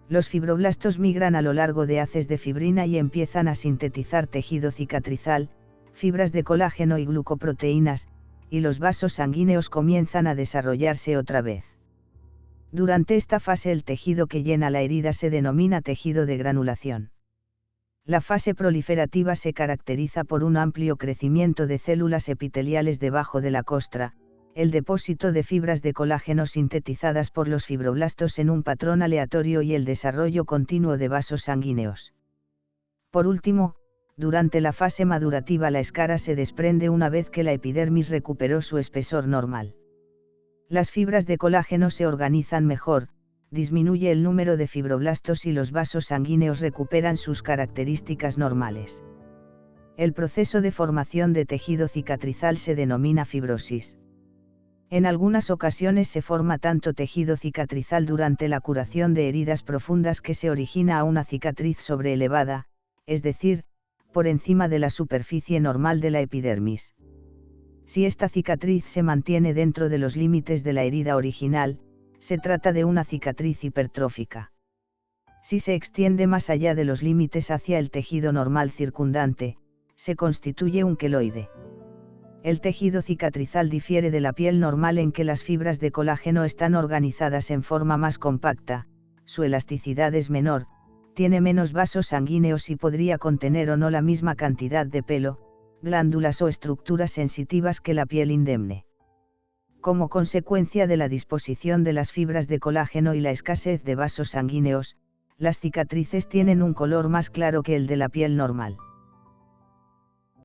Los fibroblastos migran a lo largo de haces de fibrina y empiezan a sintetizar tejido cicatrizal, fibras de colágeno y glucoproteínas, y los vasos sanguíneos comienzan a desarrollarse otra vez. Durante esta fase el tejido que llena la herida se denomina tejido de granulación. La fase proliferativa se caracteriza por un amplio crecimiento de células epiteliales debajo de la costra, el depósito de fibras de colágeno sintetizadas por los fibroblastos en un patrón aleatorio y el desarrollo continuo de vasos sanguíneos. Por último, durante la fase madurativa la escara se desprende una vez que la epidermis recuperó su espesor normal. Las fibras de colágeno se organizan mejor, disminuye el número de fibroblastos y los vasos sanguíneos recuperan sus características normales. El proceso de formación de tejido cicatrizal se denomina fibrosis. En algunas ocasiones se forma tanto tejido cicatrizal durante la curación de heridas profundas que se origina a una cicatriz sobreelevada, es decir, por encima de la superficie normal de la epidermis. Si esta cicatriz se mantiene dentro de los límites de la herida original, se trata de una cicatriz hipertrófica. Si se extiende más allá de los límites hacia el tejido normal circundante, se constituye un queloide. El tejido cicatrizal difiere de la piel normal en que las fibras de colágeno están organizadas en forma más compacta, su elasticidad es menor, tiene menos vasos sanguíneos y podría contener o no la misma cantidad de pelo, glándulas o estructuras sensitivas que la piel indemne. Como consecuencia de la disposición de las fibras de colágeno y la escasez de vasos sanguíneos, las cicatrices tienen un color más claro que el de la piel normal.